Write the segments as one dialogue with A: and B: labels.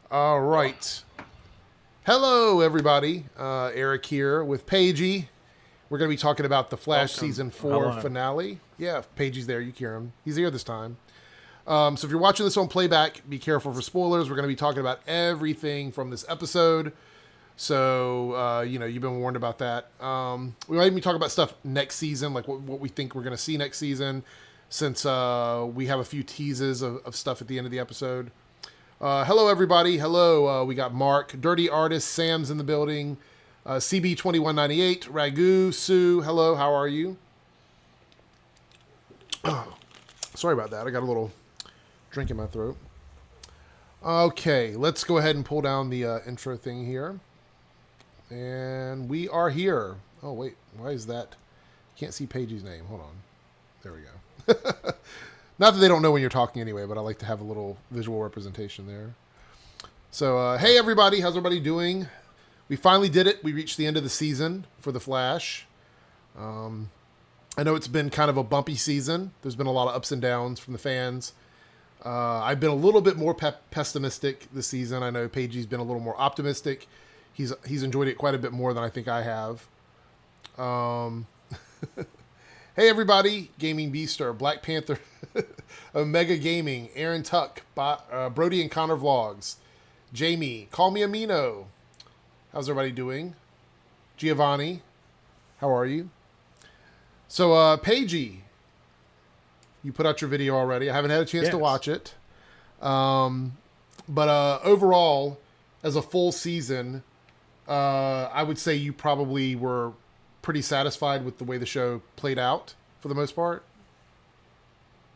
A: All right. Hello, everybody. Eric here with Paigey. We're going to be talking about the Flash
B: Welcome.
A: Season 4
B: Hello.
A: finale. Yeah, Paigey's there. You hear him. He's here this time. So if you're watching this on playback, be careful for spoilers. We're going to be talking about everything from this episode. So, you've been warned about that. We might even be talking about stuff next season, like what we think we're going to see next season, since we have a few teases of stuff at the end of the episode. Hello, everybody. Hello. We got Mark, Dirty Artist, Sam's in the building, CB2198, Ragu, Sue. Hello, how are you? Sorry about that. I got a little drink in my throat. Okay, let's go ahead and pull down the intro thing here. And we are here. Oh, wait. Why is that? Can't see Paigey's name. Hold on. There we go. Not that they don't know when you're talking anyway, but I like to have a little visual representation there. So, hey, everybody. How's everybody doing? We finally did it. We reached the end of the season for The Flash. I know it's been kind of a bumpy season. There's been a lot of ups and downs from the fans. I've been a little bit more pessimistic this season. I know Paigey's been a little more optimistic. He's enjoyed it quite a bit more than I think I have. Hey, everybody. Gaming Beaster, Black Panther, Omega Gaming, Aaron Tuck, Brody and Connor Vlogs, Jamie, Call Me Amino. How's everybody doing? Giovanni, how are you? So, Paigey, you put out your video already. I haven't had a chance to watch it. But overall, as a full season, I would say you probably were pretty satisfied with the way the show played out for the most part.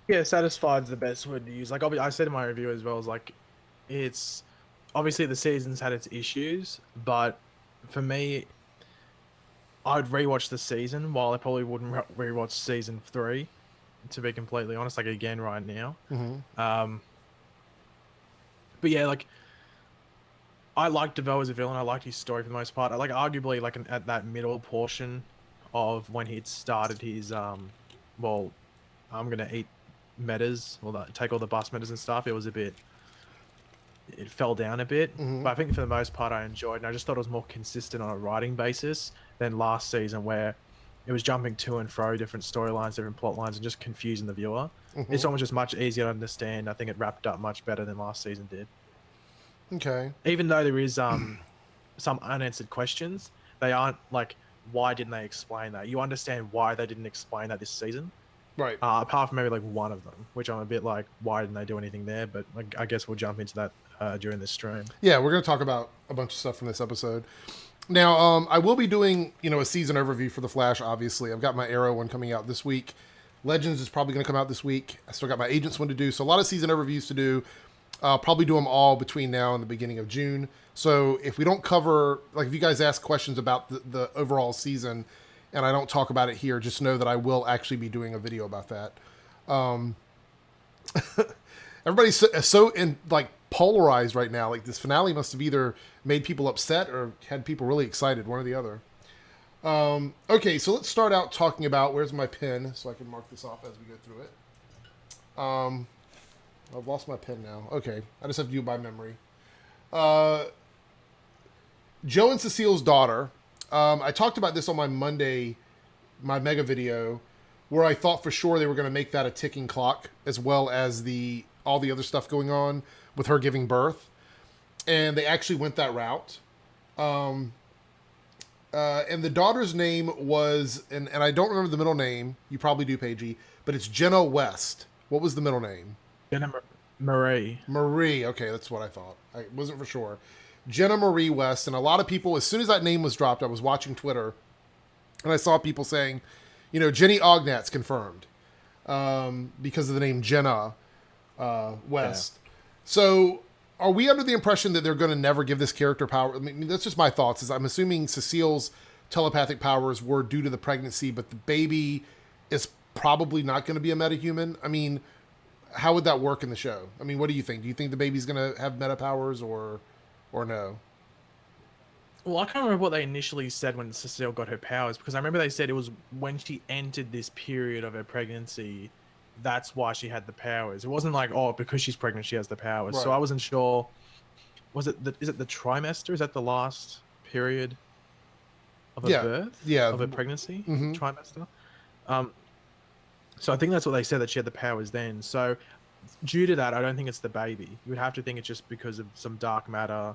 B: Yeah, satisfied is the best word to use. Like I said in my review as well, is like, it's obviously the season's had its issues, but for me, I'd rewatch the season while I probably wouldn't rewatch season 3, to be completely honest, like again right now. But yeah, like, I liked DeVoe as a villain. I liked his story for the most part. I like, arguably, like at that middle portion of when he'd started his well, I'm gonna eat metas, or take all the bus metas and stuff. It was a bit, it fell down a bit, but I think for the most part I enjoyed, and I just thought it was more consistent on a writing basis than last season, where it was jumping to and fro different storylines, different plot lines, and just confusing the viewer. This one was just much easier to understand. I think it wrapped up much better than last season did.
A: Okay.
B: Even though there is some unanswered questions, they aren't like, why didn't they explain that? You understand why they didn't explain that this season.
A: Right.
B: Apart from maybe like one of them, which I'm a bit like, why didn't they do anything there? But I guess we'll jump into that during this stream.
A: Yeah, we're going to talk about a bunch of stuff from this episode. Now, I will be doing, a season overview for The Flash, obviously. I've got my Arrow one coming out this week. Legends is probably going to come out this week. I still got my Agents one to do. So a lot of season overviews to do. I'll probably do them all between now and the beginning of June. So if we don't cover, like if you guys ask questions about the overall season and I don't talk about it here, just know that I will actually be doing a video about that. Everybody's so polarized right now. Like, this finale must have either made people upset or had people really excited, one or the other. Okay, so let's start out talking about, where's my pen so I can mark this off as we go through it. I've lost my pen now. Okay, I just have to do it by memory. Joe and Cecile's daughter. I talked about this on my Monday, my mega video, where I thought for sure they were going to make that a ticking clock, as well as all the other stuff going on with her giving birth. And they actually went that route. And the daughter's name was, and I don't remember the middle name. You probably do, Paigey, but it's Jenna West. What was the middle name?
B: Jenna Marie.
A: Marie. Okay, that's what I thought. I wasn't for sure. Jenna Marie West. And a lot of people, as soon as that name was dropped, I was watching Twitter, and I saw people saying, Jenny Ognat's confirmed because of the name Jenna West. Yeah. So are we under the impression that they're going to never give this character power? I mean, that's just my thoughts. Is I'm assuming Cecile's telepathic powers were due to the pregnancy, but the baby is probably not going to be a metahuman. I mean, how would that work in the show? I mean, what do you think? Do you think the baby's going to have meta powers or no?
B: Well, I can't remember what they initially said when Cecile got her powers, because I remember they said it was when she entered this period of her pregnancy, that's why she had the powers. It wasn't like, oh, because she's pregnant, she has the powers. Right. So I wasn't sure is it the trimester? Is that the last period of a
A: Yeah,
B: birth
A: yeah.
B: of a pregnancy?
A: Mm-hmm.
B: Trimester. Um, so I think that's what they said, that she had the powers then. So due to that, I don't think it's the baby. You would have to think it's just because of some dark matter,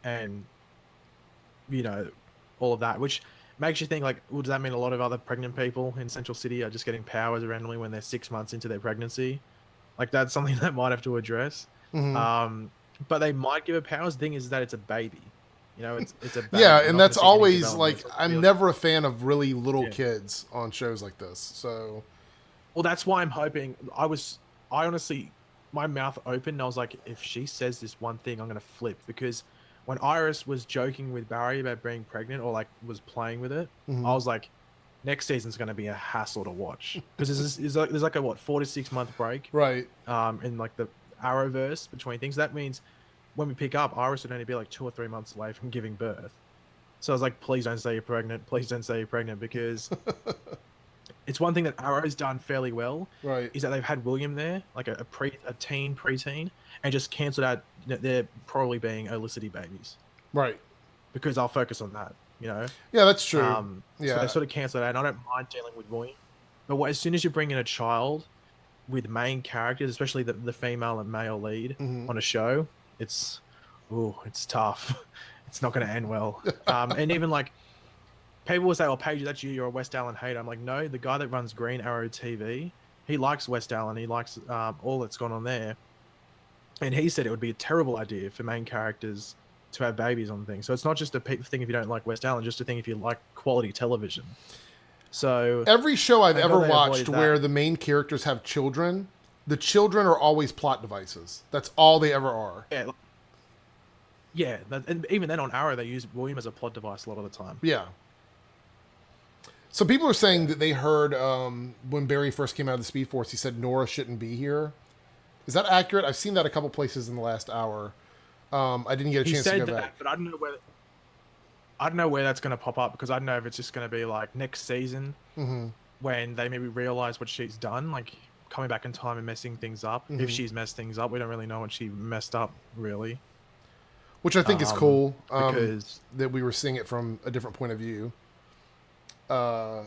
B: and you know, all of that, which makes you think like, well, does that mean a lot of other pregnant people in Central City are just getting powers randomly when they're 6 months into their pregnancy? Like that's something that might have to address.
A: Mm-hmm.
B: But they might give her powers. The thing is that it's a baby. It's a
A: Yeah,
B: baby. You're
A: and
B: not going to
A: that's
B: see any
A: always
B: development.
A: like
B: It's not gonna
A: I'm
B: be like,
A: never a fan of really little
B: yeah.
A: kids on shows like this. So
B: Well, that's why I'm hoping. I honestly, my mouth opened. And I was like, if she says this one thing, I'm gonna flip, because when Iris was joking with Barry about being pregnant, or like was playing with it, I
A: mhm.
B: was like, next season's gonna be a hassle to watch, because there's like a what 4 to 6 month break,
A: Right,
B: in like the Arrowverse between things. That means when we pick up, Iris would only be like 2 or 3 months away from giving birth. So I was like, please don't say you're pregnant. Please don't say you're pregnant, because it's one thing that Arrow's done fairly well,
A: right,
B: is that they've had William there, like a teen, preteen, and just cancelled out, they're probably being Olicity babies,
A: right.
B: because I'll focus on that,
A: Yeah, that's true.
B: So they
A: Yeah.
B: sort of cancelled out, and I don't mind dealing with William. But as soon as you bring in a child with main characters, especially the female and male lead
A: Hmm.
B: on a show, it's tough. It's not going to end well. And even like, people will say, "Oh, Paige, that's you. You're a West Allen hater." I'm like, no, the guy that runs Green Arrow TV, he likes West Allen. He likes all that's gone on there, and he said it would be a terrible idea for main characters to have babies on things. So it's not just a thing if you don't like West Allen, just a thing if you like quality television. So
A: Every show I've
B: thank
A: ever
B: God they
A: watched
B: avoided
A: where
B: that.
A: the main characters have children, the children are always plot devices. That's all they ever are.
B: Yeah, yeah. And even then on Arrow, they use William as a plot device a lot of the time.
A: Yeah. So people are saying
B: Yeah.
A: that they heard when Barry first came out of the Speed Force, he said Nora shouldn't be here. Is that accurate? I've seen that a couple places in the last hour. I didn't get a
B: He
A: chance to
B: said
A: go
B: that,
A: back.
B: but I don't know where that's going to pop up, because I don't know if it's just going to be like next season,
A: Hmm.
B: when they maybe realize what she's done, like coming back in time and messing things up. If
A: Hmm.
B: she's messed things up, we don't really know what she messed up, really.
A: Which I think is cool,
B: Because
A: that we were seeing it from a different point of view. Uh,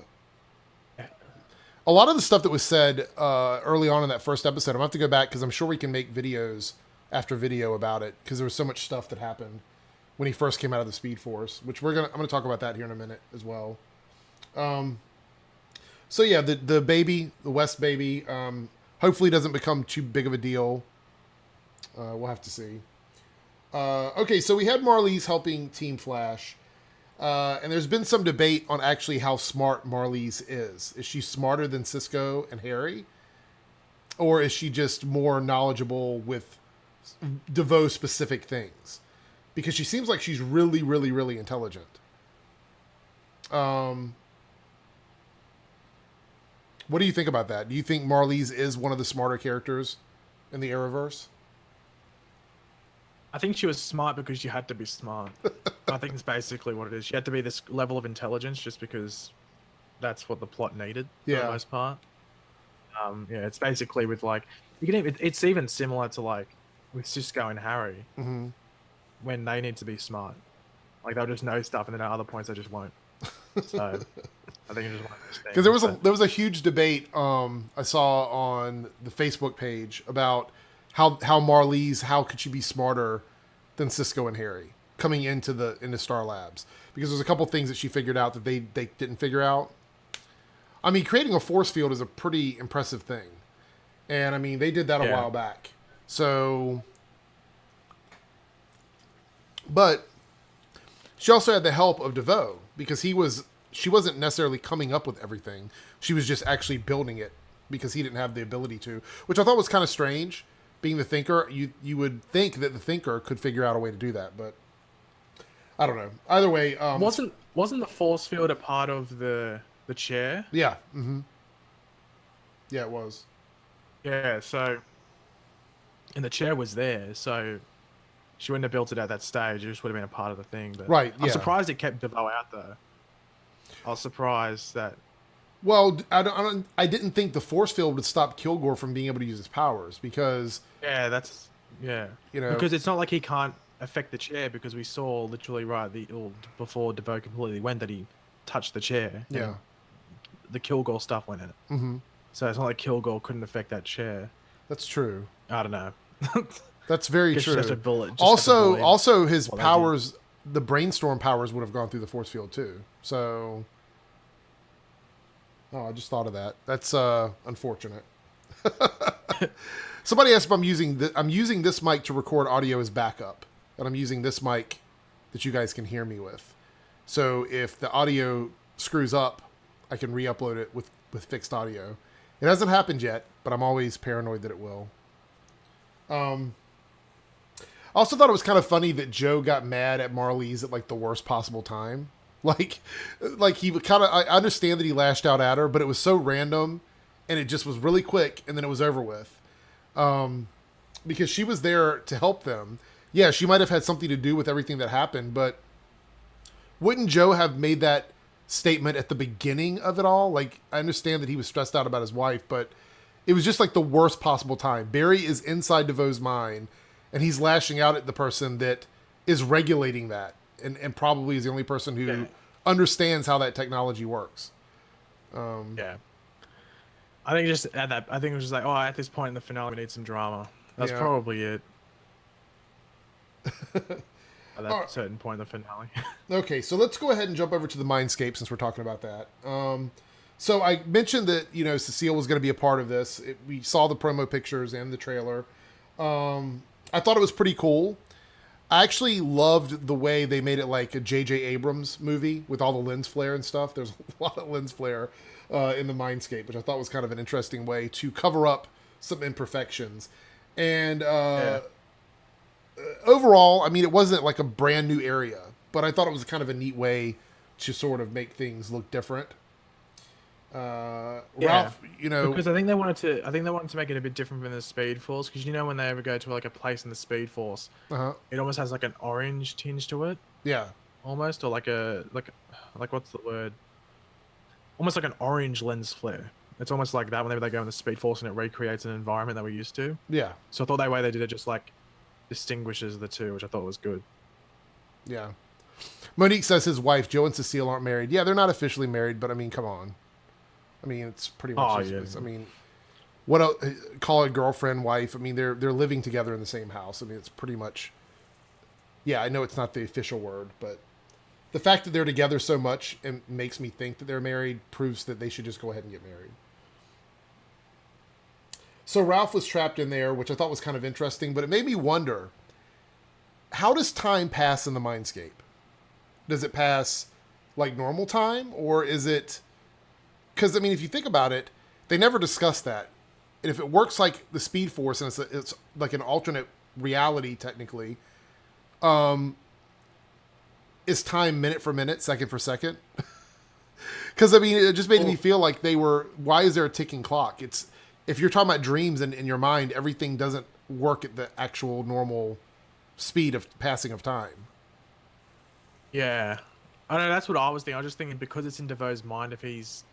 A: a lot of the stuff that was said early on in that first episode, I'm going to have to go back because I'm sure we can make videos after video about it, because there was so much stuff that happened when he first came out of the Speed Force, which I'm gonna talk about that here in a minute as well. So yeah, the baby, the West baby, hopefully doesn't become too big of a deal. We'll have to see. Okay, so we had Marlize helping Team Flash. And there's been some debate on actually how smart Marlize is. Is she smarter than Cisco and Harry? Or is she just more knowledgeable with DeVoe-specific things? Because she seems like she's really, really, really intelligent. What do you think about that? Do you think Marlize is one of the smarter characters in the Arrowverse?
B: I think she was smart because you had to be smart. I think it's basically what it is. She had to be this level of intelligence just because that's what the plot needed for the
A: Yeah.
B: most part. Yeah, it's basically with like, you can even, it's even similar to like with Cisco and Harry,
A: Mm-hmm.
B: when they need to be smart. Like they'll just know stuff, and then at other points they just won't. So I think it's just one of those things.
A: Because
B: But
A: there was a huge debate I saw on the Facebook page about how Marlize, how could she be smarter than Cisco and Harry coming into Star Labs, because there's a couple things that she figured out that they didn't figure out. I mean, creating a force field is a pretty impressive thing, and I mean they did that a
B: Yeah.
A: while back. So, but she also had the help of DeVoe, because she wasn't necessarily coming up with everything. She was just actually building it because he didn't have the ability to, which I thought was kind of strange. Being the thinker, you would think that the thinker could figure out a way to do that, but I don't know. Either way,
B: wasn't the force field a part of the chair?
A: yeah, yeah, it was.
B: Yeah, so, and the chair was there, so she wouldn't have built it at that stage. It just would have been a part of the thing. But
A: Right,
B: I'm
A: yeah.
B: surprised it kept DeVoe out though. I was surprised that.
A: Well, I didn't think the force field would stop Kilgore from being able to use his powers, because
B: Yeah, that's yeah.
A: You know-
B: Because it's not like he can't affect the chair because we saw literally before DeVoe completely went that he touched the chair.
A: Yeah.
B: The Kilgore stuff went in it.
A: Mm-hmm.
B: So it's not like Kilgore couldn't affect that chair.
A: That's true.
B: I don't know.
A: That's very
B: Just
A: true.
B: have to bullet,
A: Also, his powers, the brainstorm powers, would have gone through the force field too. So, I just thought of that. That's unfortunate. Somebody asked if I'm using this mic to record audio as backup, and I'm using this mic that you guys can hear me with. So if the audio screws up, I can re-upload it with fixed audio. It hasn't happened yet, but I'm always paranoid that it will. I also thought it was kind of funny that Joe got mad at Marlize at like the worst possible time. Like he kind of, I understand that he lashed out at her, but it was so random and it just was really quick and then it was over with. Because she was there to help them. Yeah, she might have had something to do with everything that happened, but wouldn't Joe have made that statement at the beginning of it all? Like, I understand that he was stressed out about his wife, but it was just like the worst possible time. Barry is inside DeVoe's mind, and he's lashing out at the person that is regulating that, and probably is the only person who understands how that technology works.
B: Yeah. I think just at that, I think it was just like, oh, at this point in the finale, we need some drama. That's probably it. At that certain point in the finale.
A: Okay, so let's go ahead and jump over to the Mindscape since we're talking about that. So I mentioned that, Cecile was going to be a part of this. We saw the promo pictures and the trailer. I thought it was pretty cool. I actually loved the way they made it like a J.J. Abrams movie with all the lens flare and stuff. There's a lot of lens flare in the Mindscape, which I thought was kind of an interesting way to cover up some imperfections. And overall, I mean, it wasn't like a brand new area, but I thought it was kind of a neat way to sort of make things look different. Ralph,
B: because I think they wanted to make it a bit different from the Speed Force, because when they ever go to like a place in the Speed Force, it almost has like an orange tinge to it.
A: Yeah,
B: almost, or like what's the word? Almost like an orange lens flare. It's almost like that whenever they go in the Speed Force and it recreates an environment that we're used to.
A: Yeah.
B: So I thought that way they did it just like distinguishes the two, which I thought was good.
A: Yeah. Monique says his wife, Joe and Cecile, aren't married. Yeah, they're not officially married, but I mean, come on. I mean, it's pretty much. I mean, what else, call it girlfriend, wife? I mean, they're living together in the same house. I mean, it's pretty much. Yeah, I know it's not the official word, but the fact that they're together so much and makes me think that they're married proves that they should just go ahead and get married. So Ralph was trapped in there, which I thought was kind of interesting, but it made me wonder, how does time pass in the Mindscape? Does it pass like normal time, or is it... Because, I mean, if you think about it, they never discuss that. And if it works like the Speed Force, and it's like an alternate reality, technically, is time minute for minute, second for second? Because, I mean, it just made me feel like they were... Why is there a ticking clock? It's... If you're talking about dreams and in your mind, everything doesn't work at the actual normal speed of passing of time.
B: Yeah. I know, that's what I was thinking. I was just thinking, because it's in DeVoe's mind, if he's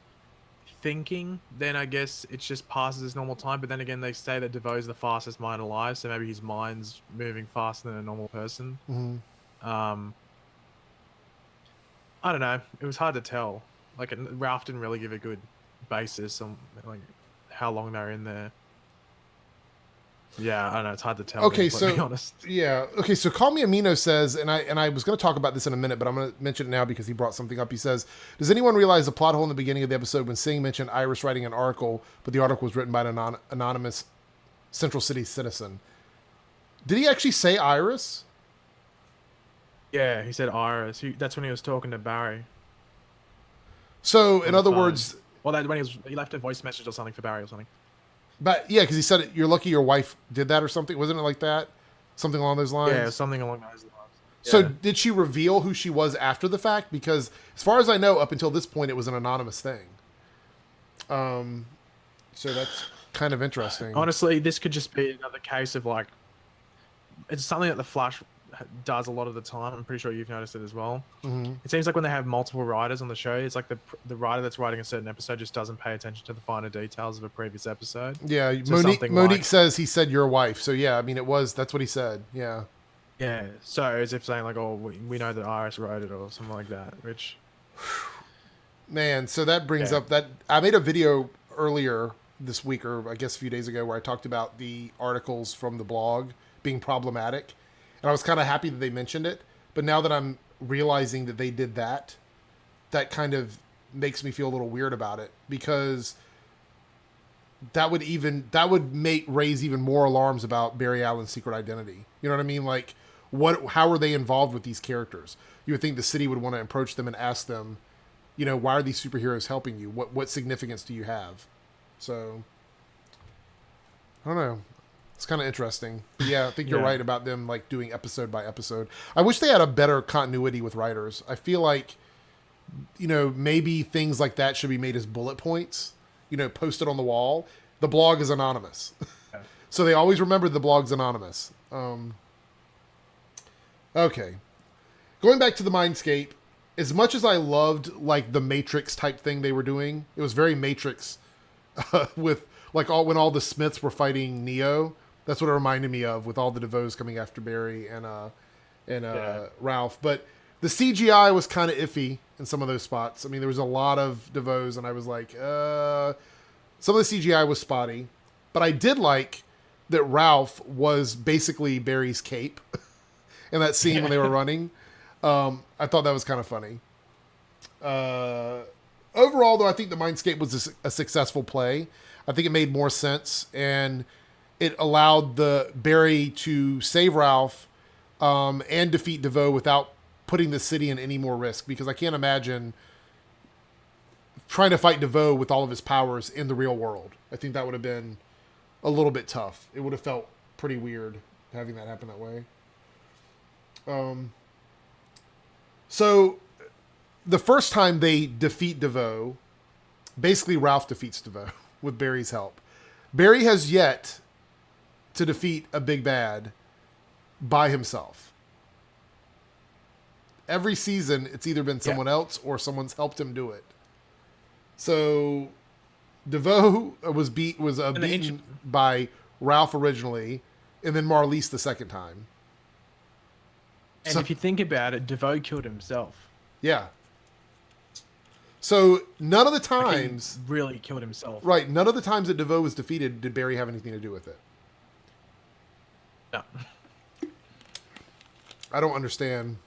B: thinking, then I guess it just passes as normal time. But then again, they say that DeVoe's the fastest mind alive, so maybe his mind's moving faster than a normal person.
A: Mm-hmm.
B: I don't know. It was hard to tell. Like, Ralph didn't really give a good basis on like how long they're in there. Yeah, I don't know. It's hard to tell.
A: Okay,
B: to be honest.
A: Yeah. Okay, so Call Me Amino says, and I was going to talk about this in a minute, but I'm going to mention it now because he brought something up. He says, does anyone realize the plot hole in the beginning of the episode when Singh mentioned Iris writing an article, but the article was written by an anonymous Central City citizen? Did he actually say Iris?
B: Yeah, he said Iris. That's when he was talking to Barry.
A: So, in other words...
B: Well, when he left a voice message or something for Barry or something.
A: But yeah, because he said, you're lucky your wife did that or something. Wasn't it like that? Something along those lines?
B: Yeah, something along those lines. Yeah.
A: So did she reveal who she was after the fact? Because as far as I know, up until this point, it was an anonymous thing. So that's kind of interesting.
B: Honestly, this could just be another case of like, it's something that the Flash does a lot of the time. I'm pretty sure you've noticed it as well.
A: Mm-hmm.
B: It seems like when they have multiple writers on the show, it's like the writer that's writing a certain episode just doesn't pay attention to the finer details of a previous episode.
A: Yeah,
B: so
A: Monique says he said your wife. So yeah, I mean that's what he said. Yeah.
B: Yeah, so as if saying like, oh, we know that Iris wrote it or something like that, which
A: Man, so that brings
B: yeah,
A: up that I made a video earlier this week, or I guess a few days ago, where I talked about the articles from the blog being problematic, and I was kind of happy that they mentioned it. But now that I'm realizing that they did that, that kind of makes me feel a little weird about it, because that would make raise even more alarms about Barry Allen's secret identity. You know what I mean? Like, how are they involved with these characters? You would think the city would want to approach them and ask them, you know, why are these superheroes helping you? What significance do you have? So I don't know. It's kind of interesting. But yeah, I think you're
B: yeah,
A: right about them like doing episode by episode. I wish they had a better continuity with writers. I feel like, you know, maybe things like that should be made as bullet points, you know, posted on the wall. The blog is anonymous. So they always remember the blog's anonymous. Okay. Going back to the Mindscape, as much as I loved like the Matrix type thing they were doing, it was very Matrix with like all the Smiths were fighting Neo. That's what it reminded me of, with all the DeVoes coming after Barry and
B: yeah.
A: Ralph. But the CGI was kind of iffy in some of those spots. I mean, there was a lot of DeVoes, and I was like, some of the CGI was spotty. But I did like that Ralph was basically Barry's cape in that scene when they were running. I thought that was kind of funny. Overall, though, I think the Mindscape was a successful play. I think it made more sense, and it allowed the Barry to save Ralph and defeat DeVoe without putting the city in any more risk. Because I can't imagine trying to fight DeVoe with all of his powers in the real world. I think that would have been a little bit tough. It would have felt pretty weird having that happen that way. So the first time they defeat DeVoe, basically Ralph defeats DeVoe with Barry's help. Barry has yet to defeat a big bad by himself. Every season, it's either been someone else or someone's helped him do it. So DeVoe was beaten by Ralph originally, and then Marlise the second time.
B: And if you think about it, DeVoe killed himself.
A: Yeah. So none of the
B: Like,
A: times,
B: he really killed himself.
A: right? None of the times that DeVoe was defeated did Barry have anything to do with it.
B: No.
A: I don't understand.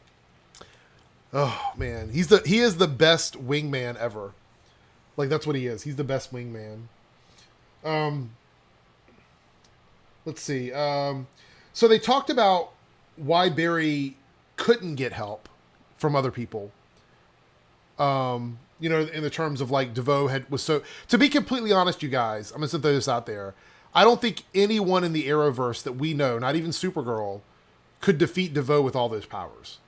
A: Oh man, he is the best wingman ever. Like, that's what he is. He's the best wingman. Let's see. So they talked about why Barry couldn't get help from other people. You know, in the terms of like DeVoe was so. To be completely honest, you guys, I'm gonna throw this out there. I don't think anyone in the Arrowverse that we know, not even Supergirl, could defeat DeVoe with all those powers.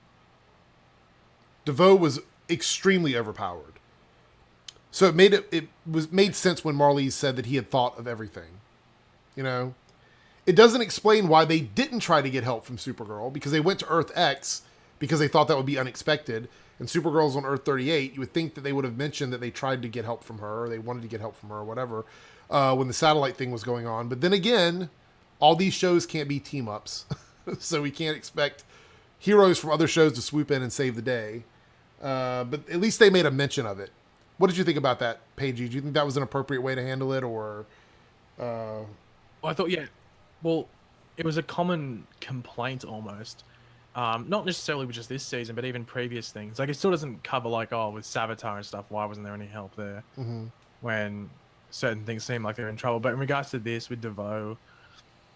A: DeVoe was extremely overpowered. So it made sense when Marlise said that he had thought of everything. You know, it doesn't explain why they didn't try to get help from Supergirl, because they went to Earth X because they thought that would be unexpected. And Supergirl's on Earth 38. You would think that they would have mentioned that they tried to get help from her, or they wanted to get help from her, or whatever, when the satellite thing was going on. But then again, all these shows can't be team ups, so we can't expect heroes from other shows to swoop in and save the day. But at least they made a mention of it. What did you think about that, Paige? Do you think that was an appropriate way to handle it, or?
B: Well, I thought, yeah. Well, it was a common complaint almost. Not necessarily with just this season, but even previous things. Like, it still doesn't cover, like, oh, with Savitar and stuff, why wasn't there any help there?
A: Mm-hmm.
B: When certain things seem like they're in trouble. But in regards to this with DeVoe,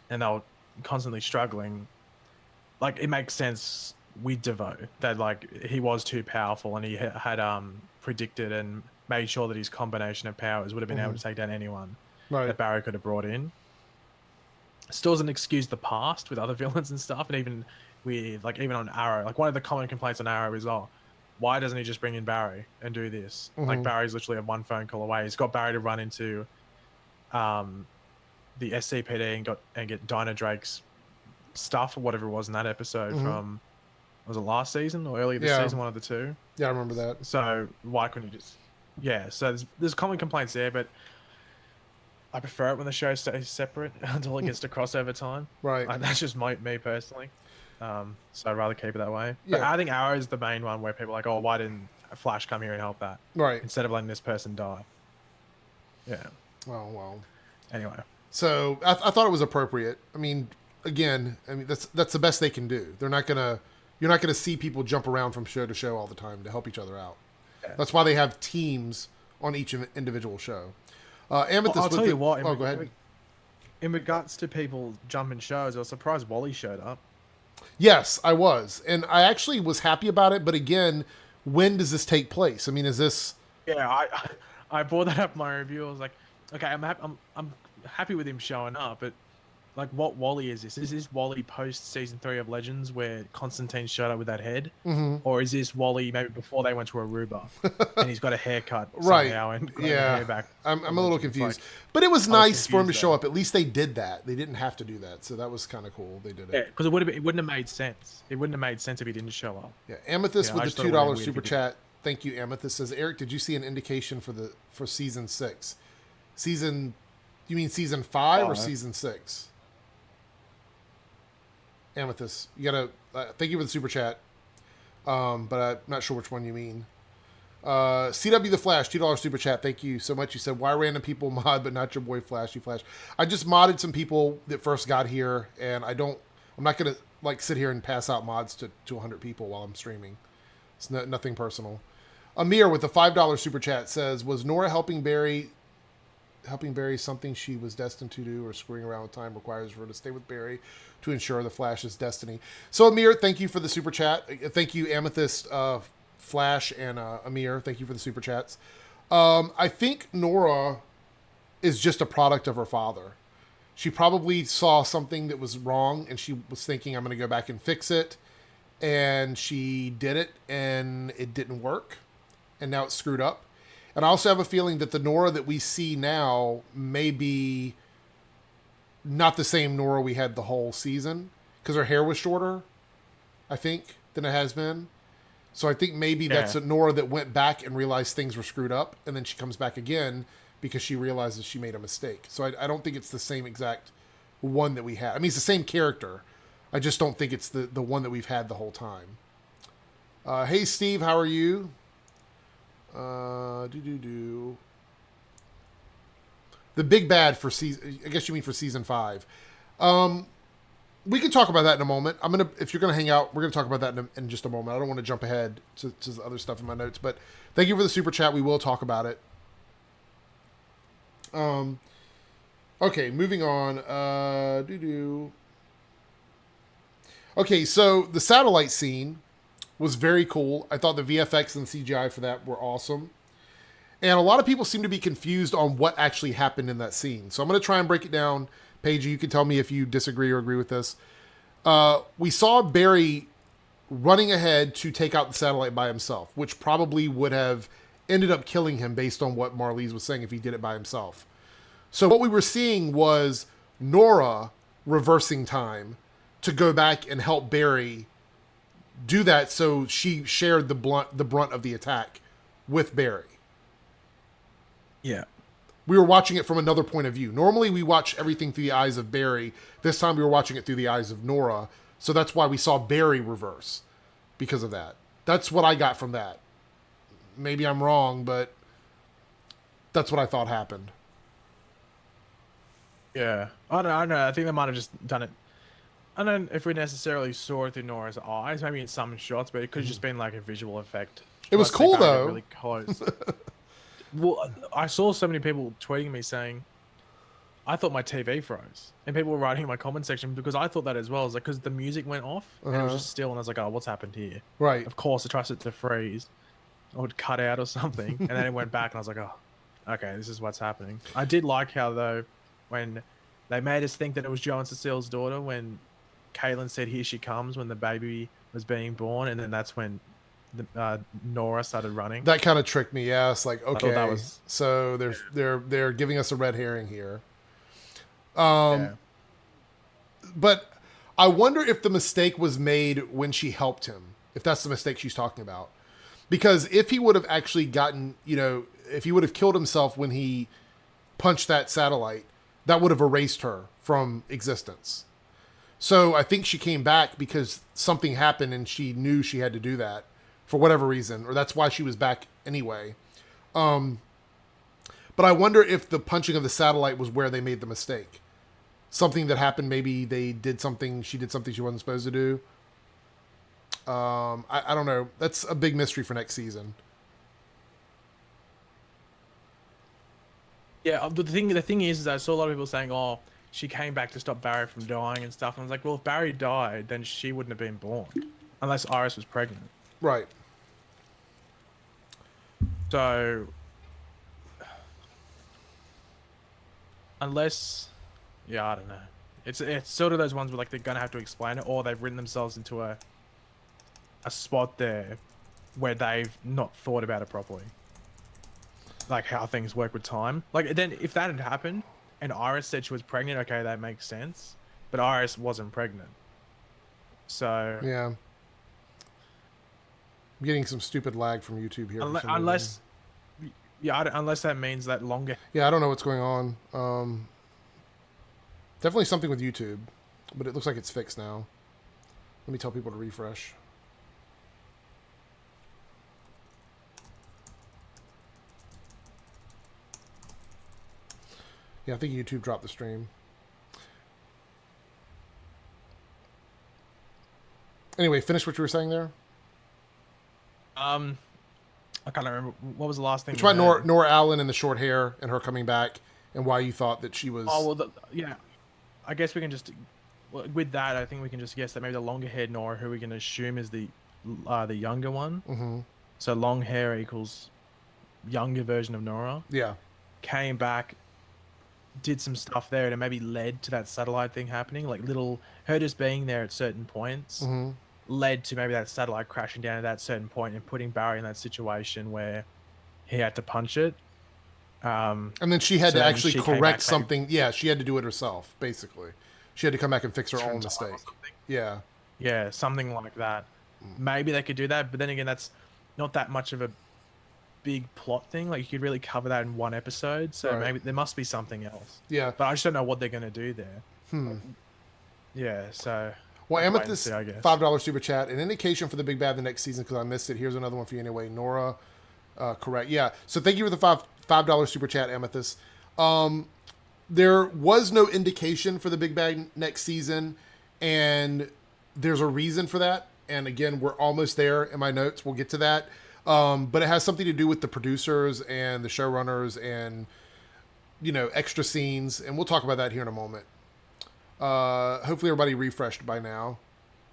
B: and they were constantly struggling, like, it makes sense with DeVoe that, like, he was too powerful, and he had predicted and made sure that his combination of powers would have been able to take down anyone that Barry could have brought in. Still doesn't excuse the past with other villains and stuff, and even with, like, even on Arrow, like, one of the common complaints on Arrow is, oh, why doesn't he just bring in Barry and do this? Like, Barry's literally a one phone call away. He's got Barry to run into the SCPD and get Dinah Drake's stuff or whatever it was in that episode from, was it last season or earlier this season, one of the two?
A: Yeah, I remember that.
B: So why couldn't you just... Yeah, so there's common complaints there, but I prefer it when the show stays separate until it gets to crossover time.
A: Right.
B: Like, that's just me personally. So I'd rather keep it that way. But
A: Yeah.
B: I think Arrow is the main one where people are like, oh, why didn't Flash come here and help that
A: Right.
B: instead of letting this person die? Yeah.
A: Oh, well.
B: Anyway.
A: So I thought it was appropriate. I mean, again, that's the best they can do. You're not gonna see people jump around from show to show all the time to help each other out.
B: Yeah.
A: That's why they have teams on each individual show. Amethyst.
B: I'll tell you what.
A: Oh, go ahead.
B: In regards to people jumping shows, I was surprised Wally showed up.
A: Yes, I was, and I actually was happy about it. But again, when does this take place? I mean, is this?
B: Yeah, I brought that up in my review. I was like, okay, I'm happy with him showing up, but like, what Wally is this? Is this Wally post season 3 of Legends where Constantine showed up with that head, or is this Wally maybe before they went to Aruba and he's got a haircut somehow and got hair back?
A: I'm a little confused, but it was nice for him to show up. At least they did that. They didn't have to do that, so that was kind of cool. They did it.
B: Yeah, because it wouldn't have made sense. It wouldn't have made sense if he didn't show up.
A: Yeah, Amethyst with the $2 super chat. Thank you, Amethyst. Says, Eric, did you see an indication for season 6? You mean season 5 or season 6? Amethyst, you gotta thank you for the super chat, but I'm not sure which one you mean. CW the Flash, $2 super chat. Thank you so much. You said, why random people mod but not your boy Flashy Flash? I just modded some people that first got here, and I'm not gonna like sit here and pass out mods to 100 people while I'm streaming. It's nothing personal. Amir with the $5 super chat says, was Nora helping Barry something she was destined to do, or screwing around with time requires her to stay with Barry to ensure the Flash's destiny? So Amir, thank you for the super chat. Thank you, Amethyst, Flash, and Amir. Thank you for the super chats. I think Nora is just a product of her father. She probably saw something that was wrong, and she was thinking, I'm going to go back and fix it. And she did it, and it didn't work. And now it's screwed up. And I also have a feeling that the Nora that we see now may be not the same Nora we had the whole season, because her hair was shorter, I think, than it has been. So I think maybe that's a Nora that went back and realized things were screwed up, and then she comes back again because she realizes she made a mistake. So I don't think it's the same exact one that we had. I mean, it's the same character. I just don't think it's the one that we've had the whole time. Hey, Steve, how are you? The big bad for season, I guess you mean for season 5. We can talk about that in a moment. If you're gonna hang out, we're gonna talk about that in just a moment. I don't want to jump ahead to the other stuff in my notes, but thank you for the super chat. We will talk about it. Okay, moving on. Okay, so the satellite scene was very cool. I thought the VFX and CGI for that were awesome. And a lot of people seem to be confused on what actually happened in that scene. So I'm going to try and break it down. Paige, you can tell me if you disagree or agree with this. We saw Barry running ahead to take out the satellite by himself, which probably would have ended up killing him based on what Marlize was saying if he did it by himself. So what we were seeing was Nora reversing time to go back and help Barry do that, so she shared the brunt of the attack with Barry.
B: Yeah.
A: We were watching it from another point of view. Normally we watch everything through the eyes of Barry. This time we were watching it through the eyes of Nora, so that's why we saw Barry reverse because of that. That's what I got from that. Maybe I'm wrong, but that's what I thought happened.
B: Yeah. I don't know. I think they might have just done it. I don't know if we necessarily saw it through Nora's eyes, maybe in some shots, but it could have just been like a visual effect.
A: It was cool though.
B: Really close. Well, I saw so many people tweeting me saying, I thought my TV froze. And people were writing in my comment section because I thought that as well. It was like, because the music went off and it was just still, and I was like, oh, what's happened here?
A: Right.
B: Of course, I trusted it to freeze or would cut out or something. And then it went back and I was like, oh, okay, this is what's happening. I did like how, though, when they made us think that it was Joe and Cecile's daughter, when Caitlin said, here she comes, when the baby was being born, and then that's when Nora started running.
A: That kind of tricked me. Yeah, it's like, okay,
B: that was...
A: so they're giving us a red herring here.
B: Yeah.
A: But I wonder if the mistake was made when she helped him, if that's the mistake she's talking about. Because if he would have actually gotten, if he would have killed himself when he punched that satellite, that would have erased her from existence. So I think she came back because something happened and she knew she had to do that for whatever reason, or that's why she was back anyway. But I wonder if the punching of the satellite was where they made the mistake. Something that happened, maybe they did something, she did something she wasn't supposed to do. I don't know. That's a big mystery for next season.
B: Yeah, the thing is I saw a lot of people saying, "Oh, she came back to stop Barry from dying and stuff." And I was like, "Well, if Barry died, then she wouldn't have been born, unless Iris was pregnant."
A: Right.
B: So, unless, yeah, I don't know. It's sort of those ones where like they're gonna have to explain it, or they've written themselves into a spot there where they've not thought about it properly. Like how things work with time. Like then if that had happened and Iris said she was pregnant, okay, that makes sense. But Iris wasn't pregnant. So
A: Yeah. I'm getting some stupid lag from YouTube here.
B: unless unless that means that longer.
A: Yeah, I don't know what's going on. Definitely something with YouTube, but it looks like it's fixed now. Let me tell people to refresh. Yeah, I think YouTube dropped the stream. Anyway, finish what you were saying there.
B: I can't remember what was the last thing.
A: It's about Nora Allen and the short hair and her coming back, and why you thought that she was.
B: Oh well, yeah. I guess we can just with that. I think we can just guess that maybe the longer haired Nora, who we can assume is the younger one.
A: Mm-hmm.
B: So long hair equals younger version of Nora.
A: Yeah.
B: Came back, did some stuff there, and it maybe led to that satellite thing happening. Like her just being there at certain points led to maybe that satellite crashing down at that certain point and putting Barry in that situation where he had to punch it.
A: And then she had to actually correct something. Yeah, she had to do it herself, basically. She had to come back and fix her own mistake. Yeah.
B: Yeah, something like that. Maybe they could do that, but then again, that's not that much of a big plot thing. Like you could really cover that in one episode. So maybe there must be something else.
A: Yeah.
B: But I just don't know what they're going to do there. Yeah, so...
A: Well, Amethyst, $5 super chat. An indication for the big bad the next season because I missed it. Here's another one for you anyway. Nora, correct. Yeah. So thank you for the $5 super chat, Amethyst. There was no indication for the big bad next season, and there's a reason for that. And again, we're almost there in my notes. We'll get to that. But it has something to do with the producers and the showrunners and, extra scenes. And we'll talk about that here in a moment. Hopefully everybody refreshed by now.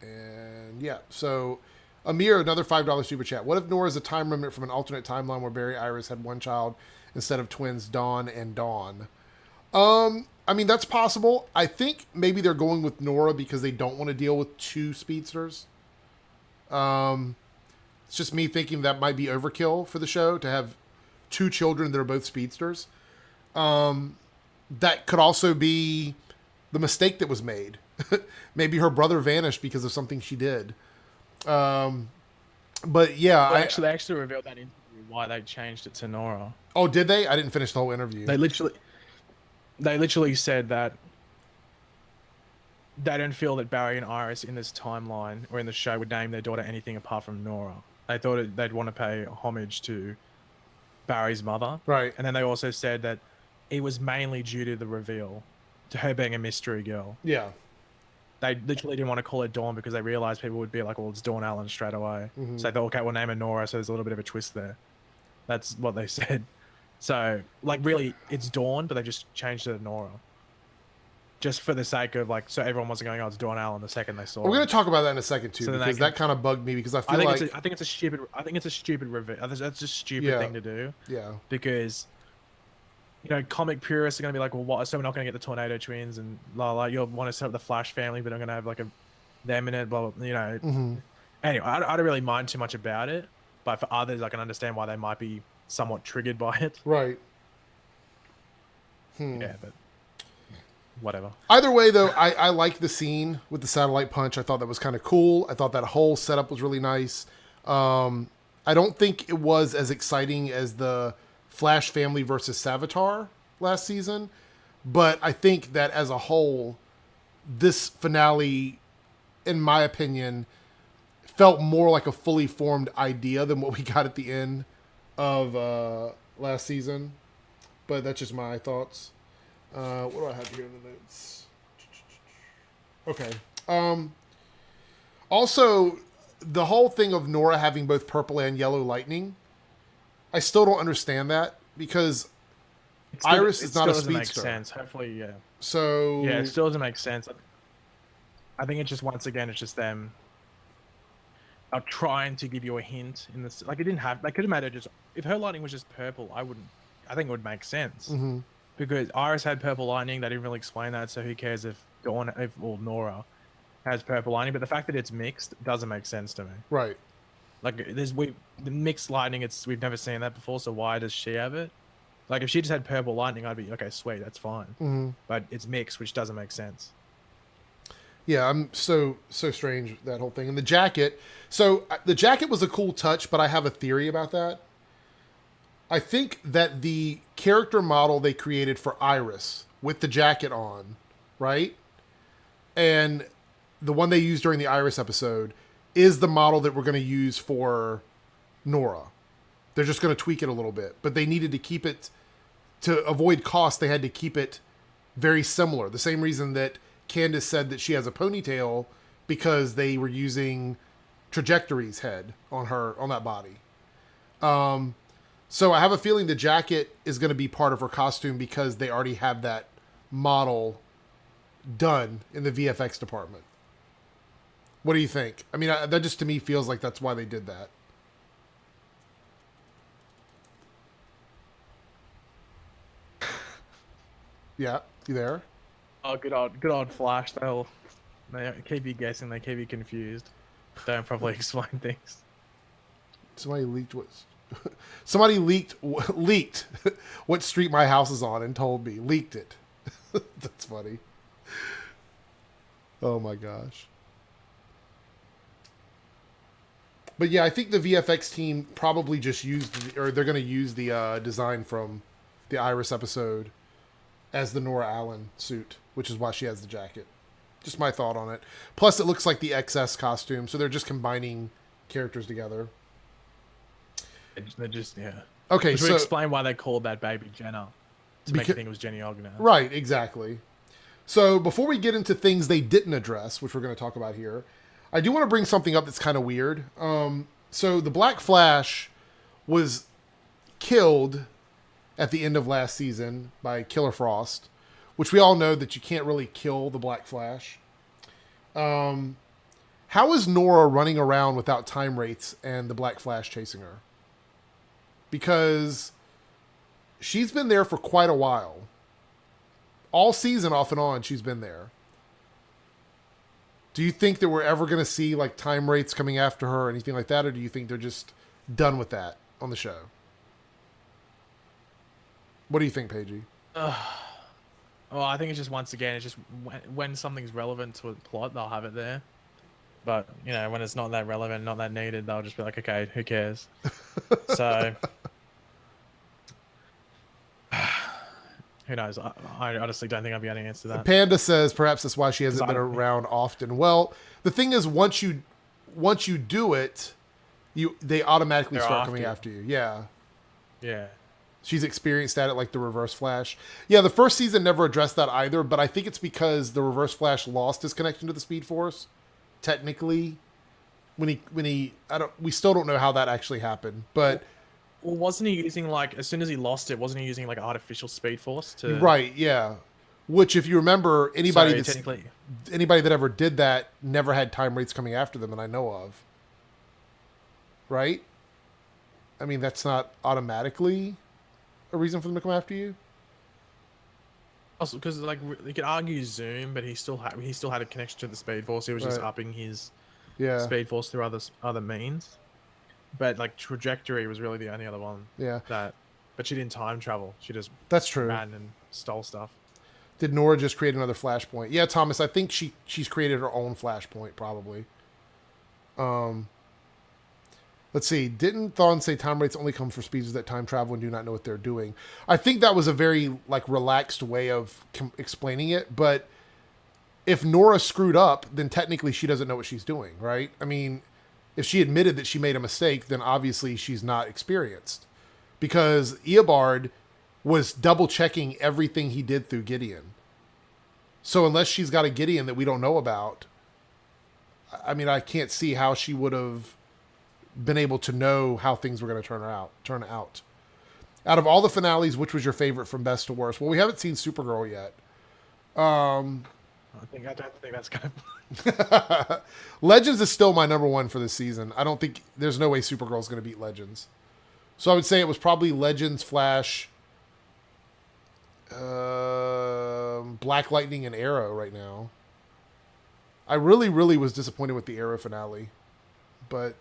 A: And yeah, so Amir, another $5 super chat. What if Nora is a time remnant from an alternate timeline where Barry Iris had one child instead of twins, Dawn and Dawn? I mean, that's possible. I think maybe they're going with Nora because they don't want to deal with two speedsters. It's just me thinking that might be overkill for the show to have two children that are both speedsters. That could also be the mistake that was made. Maybe her brother vanished because of something she did. But yeah,
B: they actually revealed that interview why they changed it to Nora.
A: Oh, did they? I didn't finish the whole interview.
B: They literally said that they don't feel that Barry and Iris in this timeline or in the show would name their daughter anything apart from Nora. They thought they'd want to pay homage to Barry's mother.
A: Right.
B: And then they also said that it was mainly due to the reveal, to her being a mystery girl.
A: Yeah.
B: They literally didn't want to call her Dawn because they realized people would be like, well, it's Dawn Allen straight away. So they thought, okay, we'll name her Nora, so there's a little bit of a twist there. That's what they said. So, like, really, it's Dawn, but they just changed it to Nora. Just for the sake of, like, so everyone wasn't going, oh, it's Dawn Allen the second they saw it.
A: We're going to talk about that in a second, too, because that kind of bugged me, because I think
B: it's a stupid reveal. That's a stupid thing to do.
A: Yeah.
B: Because, comic purists are going to be like, well, what? So we're not going to get the Tornado Twins and you'll want to set up the Flash family, but I'm going to have, like, them in it, blah, blah, Anyway, I don't really mind too much about it, but for others, I can understand why they might be somewhat triggered by it.
A: Right.
B: Yeah, but whatever.
A: Either way, though, I like the scene with the satellite punch. I thought that was kind of cool. I thought that whole setup was really nice. I don't think it was as exciting as the Flash family versus Savitar last season, but I think that as a whole, this finale, in my opinion, felt more like a fully formed idea than what we got at the end of last season. But that's just my thoughts. What do I have here in the notes? Okay. Also, the whole thing of Nora having both purple and yellow lightning, I still don't understand that because Iris is not a speedster. It still doesn't make
B: sense. Hopefully, yeah.
A: So
B: yeah, it still doesn't make sense. I think it's just once again, it's just them trying to give you a hint in this. Like it didn't have. They could have made it just. If her lightning was just purple, I think it would make sense because Iris had purple lightning. They didn't really explain that, so who cares if Nora has purple lightning? But the fact that it's mixed doesn't make sense to me.
A: Right.
B: Like the mixed lightning. We've never seen that before. So why does she have it? Like if she just had purple lightning, I'd be okay, sweet, that's fine. But it's mixed, which doesn't make sense.
A: Yeah, I'm so strange, that whole thing. And the jacket. So the jacket was a cool touch, but I have a theory about that. I think that the character model they created for Iris with the jacket on, right? And the one they used during the Iris episode is the model that we're going to use for Nora. They're just going to tweak it a little bit, but they needed to keep it, to avoid cost, they had to keep it very similar. The same reason that Candace said that she has a ponytail, because they were using Trajectory's head on that body. So I have a feeling the jacket is going to be part of her costume because they already have that model done in the VFX department. What do you think? I mean, that just to me feels like that's why they did that. Yeah, you there?
B: Oh, good old Flash. They keep you guessing. They keep you confused. Don't probably explain things.
A: Somebody leaked what street my house is on and told me. Leaked it. That's funny. Oh my gosh. But yeah, I think the VFX team probably just they're going to use the design from the Iris episode as the Nora Allen suit, which is why she has the jacket. Just my thought on it. Plus, it looks like the XS costume, so they're just combining characters together.
B: They're just, yeah.
A: Okay,
B: which would explain why they called that baby Jenna. To make you think it was Jenny Ogden.
A: Right, exactly. So, before we get into things they didn't address, which we're going to talk about here, I do want to bring something up that's kind of weird. So, the Black Flash was killed at the end of last season by Killer Frost, which we all know that you can't really kill the Black Flash. How is Nora running around without time wraiths and the Black Flash chasing her? Because she's been there for quite a while. All season, off and on, she's been there. Do you think that we're ever going to see like time wraiths coming after her or anything like that, or do you think they're just done with that on the show? What do you think, Paigey?
B: Well, I think it's just, once again, it's just when something's relevant to a plot, they'll have it there. But, you know, when it's not that relevant, not that needed, they'll just be like, okay, who cares? So, who knows? I honestly don't think I'll be able to answer that.
A: Panda says perhaps that's why she hasn't been around often. Well, the thing is, once you do it, they automatically start coming after you. Yeah.
B: Yeah.
A: She's experienced at it, like the Reverse Flash. Yeah, the first season never addressed that either, but I think it's because the Reverse Flash lost his connection to the Speed Force. Technically, we still don't know how that actually happened, but
B: well, wasn't he using, like, as soon as he lost it, wasn't he using like artificial Speed Force to?
A: Right, yeah. Which, if you remember, anybody that ever did that never had time wraiths coming after them that I know of. Right? I mean, that's not automatically a reason for them to come after you.
B: Also, because like you could argue Zoom, but he still had a connection to the Speed Force. He was just upping his Speed Force through other means. But like Trajectory was really the only other one.
A: Yeah.
B: But she didn't time travel. She just ran and stole stuff.
A: Did Nora just create another Flashpoint? Yeah, Thomas, I think she's created her own Flashpoint probably. Let's see. Didn't Thawne say time wraiths only come for species that time travel and do not know what they're doing? I think that was a very like relaxed way of explaining it, but if Nora screwed up, then technically she doesn't know what she's doing, right? I mean, if she admitted that she made a mistake, then obviously she's not experienced. Because Eobard was double checking everything he did through Gideon. So unless she's got a Gideon that we don't know about, I mean, I can't see how she would have been able to know how things were going to turn out. Out of all the finales, which was your favorite from best to worst? Well, we haven't seen Supergirl yet.
B: I don't think that's gonna.
A: Legends is still my number one for this season. I don't think there's no way Supergirl's going to beat Legends. So I would say it was probably Legends, Flash, Black Lightning, and Arrow right now. I really, really was disappointed with the Arrow finale, but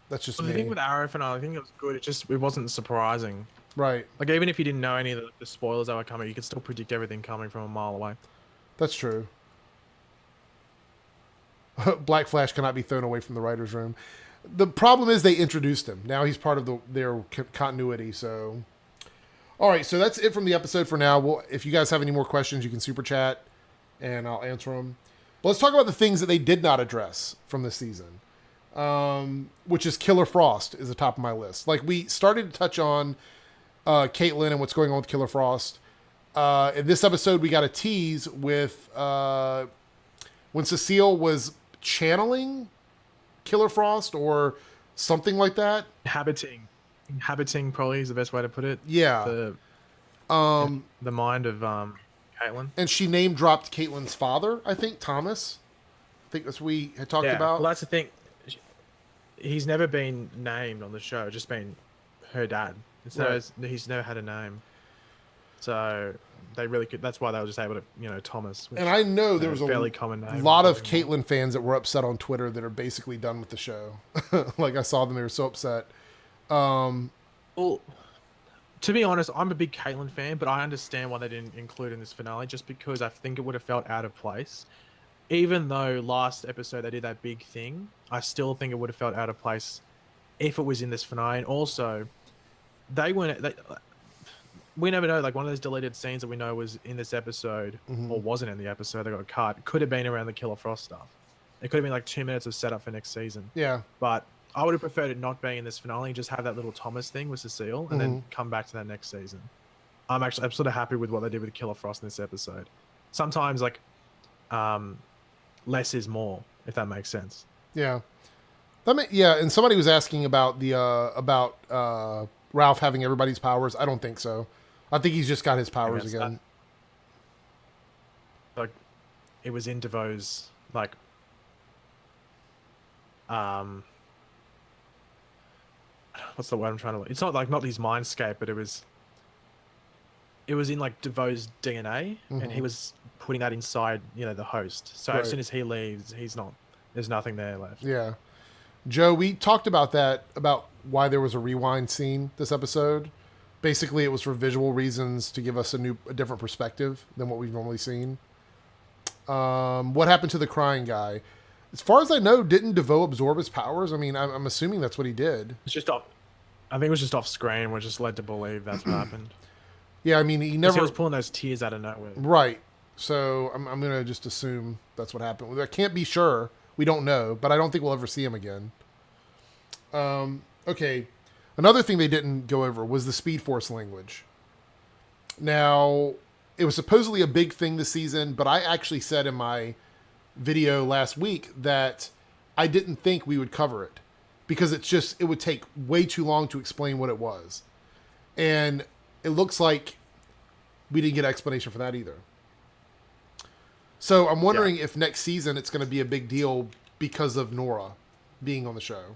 A: that's just
B: The
A: me.
B: thing with Arrow finale, I think it was good. It wasn't surprising.
A: Right.
B: Like even if you didn't know any of the spoilers that were coming, you could still predict everything coming from a mile away.
A: That's true. Black Flash cannot be thrown away from the writer's room. The problem is they introduced him. Now he's part of their continuity. So, all right. So that's it from the episode for now. Well, if you guys have any more questions, you can super chat, and I'll answer them. But let's talk about the things that they did not address from this season, which is Killer Frost is the top of my list. Like we started to touch on Caitlyn and what's going on with Killer Frost. In this episode, we got a tease with when Cecile was channeling Killer Frost or something like that.
B: Inhabiting probably is the best way to put it.
A: Yeah.
B: The mind of Caitlyn.
A: And she name dropped Caitlyn's father, I think, Thomas. I think that's what we had talked about.
B: Well, that's the thing. He's never been named on the show, just been her dad. So he's never had a name. So they really could. That's why they were just able to, Thomas.
A: And I know there was a
B: fairly common name.
A: lot of Caitlyn fans that were upset on Twitter that are basically done with the show. Like I saw them, they were so upset.
B: Well, to be honest, I'm a big Caitlyn fan, but I understand why they didn't include in this finale, just because I think it would have felt out of place. Even though last episode they did that big thing, I still think it would have felt out of place if it was in this finale. And also, we never know, like one of those deleted scenes that we know was in this episode or wasn't in the episode that got cut could have been around the Killer Frost stuff. It could have been like 2 minutes of setup for next season.
A: Yeah.
B: But I would have preferred it not being in this finale, just have that little Thomas thing with Cecile and then come back to that next season. I'm sort of happy with what they did with Killer Frost in this episode. Sometimes like less is more, if that makes sense.
A: Yeah. And somebody was asking about the Ralph having everybody's powers. I don't think so. I think he's just got his powers again.
B: Like, it was in DeVoe's, like, what's the word I'm trying to look? It's not like, not his mindscape, but it was in like DeVoe's DNA, and he was putting that inside, the host. So as soon as he leaves, there's nothing there left.
A: Yeah. Joe, we talked about that, about why there was a rewind scene this episode. Basically, it was for visual reasons to give us a different perspective than what we've normally seen. What happened to the crying guy? As far as I know, didn't DeVoe absorb his powers? I mean, I'm assuming that's what he did.
B: It's just off. I think it was just off screen. We're just led to believe that's what happened.
A: Yeah, I mean, he never.
B: He was pulling those tears out of nowhere.
A: Right. So I'm gonna just assume that's what happened. I can't be sure. We don't know, but I don't think we'll ever see him again. Okay. Another thing they didn't go over was the Speed Force language. Now, it was supposedly a big thing this season, but I actually said in my video last week that I didn't think we would cover it because it would take way too long to explain what it was. And it looks like we didn't get an explanation for that either. So I'm wondering if next season it's going to be a big deal because of Nora being on the show.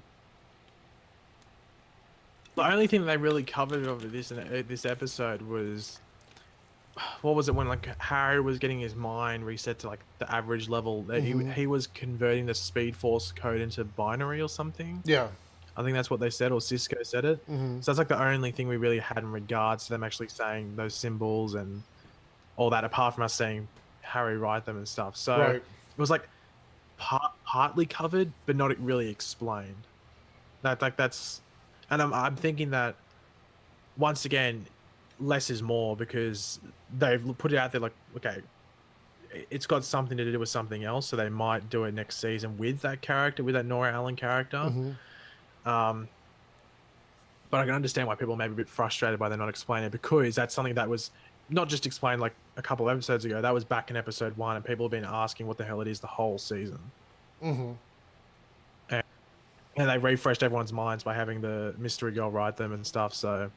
B: The only thing that they really covered over this episode was, what was it, when like Harry was getting his mind reset to like the average level, that he was converting the Speed Force code into binary or something.
A: Yeah.
B: I think that's what they said, or Cisco said it. So that's like the only thing we really had in regards to them actually saying those symbols and all that, apart from us seeing Harry write them and stuff. So it was like partly covered, but not really explained. That's. And I'm thinking that, once again, less is more, because they've put it out there like, okay, it's got something to do with something else, so they might do it next season with that character, with that Nora Allen character. Um, but I can understand why people may be a bit frustrated by they're not explaining it, because that's something that was not just explained like a couple of episodes ago. That was back in episode 1, and people have been asking what the hell it is the whole season. And they refreshed everyone's minds by having the mystery girl write them and stuff. So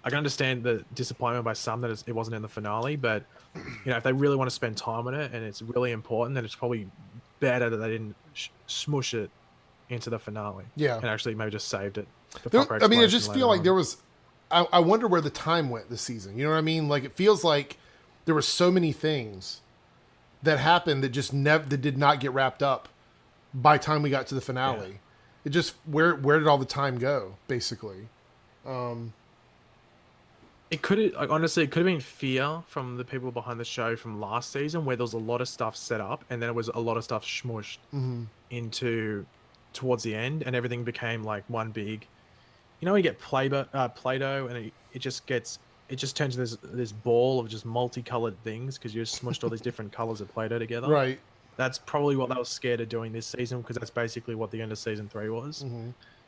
B: I can understand the disappointment by some that it wasn't in the finale, but if they really want to spend time on it and it's really important, then it's probably better that they didn't smush it into the finale.
A: Yeah.
B: And actually maybe just saved it.
A: I mean, I just feel like there was, I wonder where the time went this season. You know what I mean? Like, it feels like there were so many things that happened that just that did not get wrapped up by the time we got to the finale. Yeah. It just, where did all the time go, basically?
B: It could have, honestly, it could have been fear from the people behind the show from last season, where there was a lot of stuff set up and then it was a lot of stuff smushed into towards the end, and everything became like one big, when you get Play-Doh and it just turns into this ball of just multicolored things because you just smushed all these different colors of Play-Doh together.
A: Right.
B: That's probably what they were scared of doing this season, because that's basically what the end of season 3 was.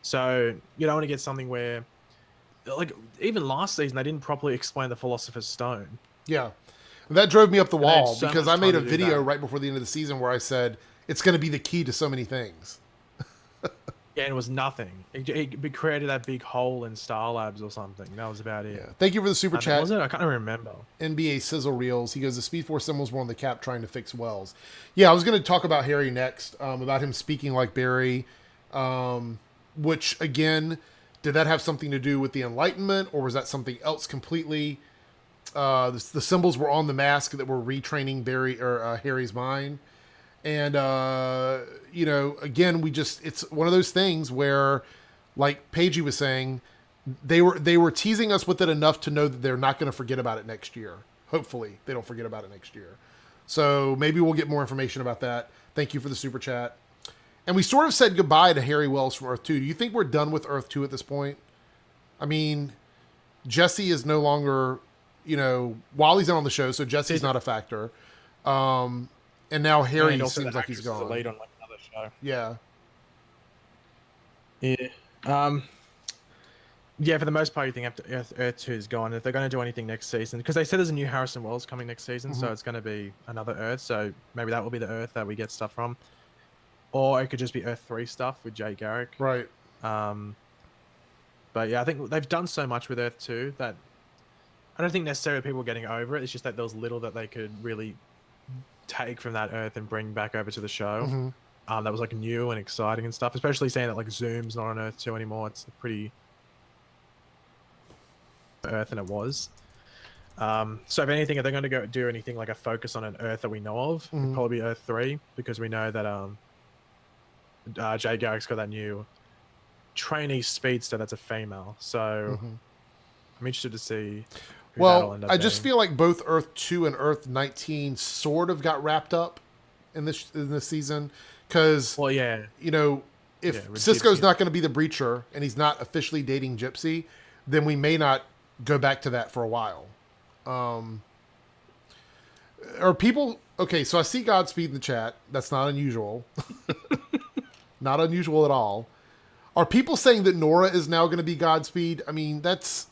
B: So you don't want to get something where, like, even last season they didn't properly explain the Philosopher's Stone.
A: Yeah, and that drove me up the wall, because I made a video right before the end of the season where I said it's going to be the key to so many things.
B: Yeah, and it was nothing. It created that big hole in Star Labs or something. That was about it.
A: Yeah. Thank you for the super chat.
B: Was it? I can't remember.
A: NBA Sizzle Reels. He goes, the Speed Force symbols were on the cap trying to fix Wells. Yeah, I was going to talk about Harry next, about him speaking like Barry, which, again, did that have something to do with the Enlightenment, or was that something else completely? The symbols were on the mask that were retraining Harry's mind. And, again, it's one of those things where, like Paigey was saying, they were teasing us with it enough to know that they're not going to forget about it next year. Hopefully they don't forget about it next year. So maybe we'll get more information about that. Thank you for the super chat. And we sort of said goodbye to Harry Wells from Earth 2. Do you think we're done with Earth 2 at this point? I mean, Jesse is no longer, Wally's not on the show, so Jesse's not a factor. And now Harry seems like he's gone.
B: Lead on like another show.
A: Yeah.
B: Yeah. Yeah, for the most part, you think after Earth 2 is gone, if they're going to do anything next season, because they said there's a new Harrison Wells coming next season, so it's going to be another Earth, so maybe that will be the Earth that we get stuff from. Or it could just be Earth 3 stuff with Jay Garrick.
A: Right.
B: But yeah, I think they've done so much with Earth 2 that I don't think necessarily people are getting over it. It's just that there was little that they could really take from that Earth and bring back over to the show. That was like new and exciting and stuff, especially saying that like Zoom's not on Earth 2 anymore. It's a pretty Earth than it was. So if anything, if they're going to go do anything like a focus on an Earth that we know of, it'd probably be Earth 3, because we know that Jay Garrick's got that new trainee speedster that's a female. So I'm interested to see who that'll end up
A: I just
B: being.
A: feel like both Earth 2 and Earth 19 sort of got wrapped up in this season, because if Cisco's
B: Gypsy.
A: not going to be the Breacher and he's not officially dating Gypsy, then we may not go back to that for a while. Are people okay? So I see Godspeed in the chat. That's not unusual. Not unusual at all. Are people saying that Nora is now going to be Godspeed? I mean, that's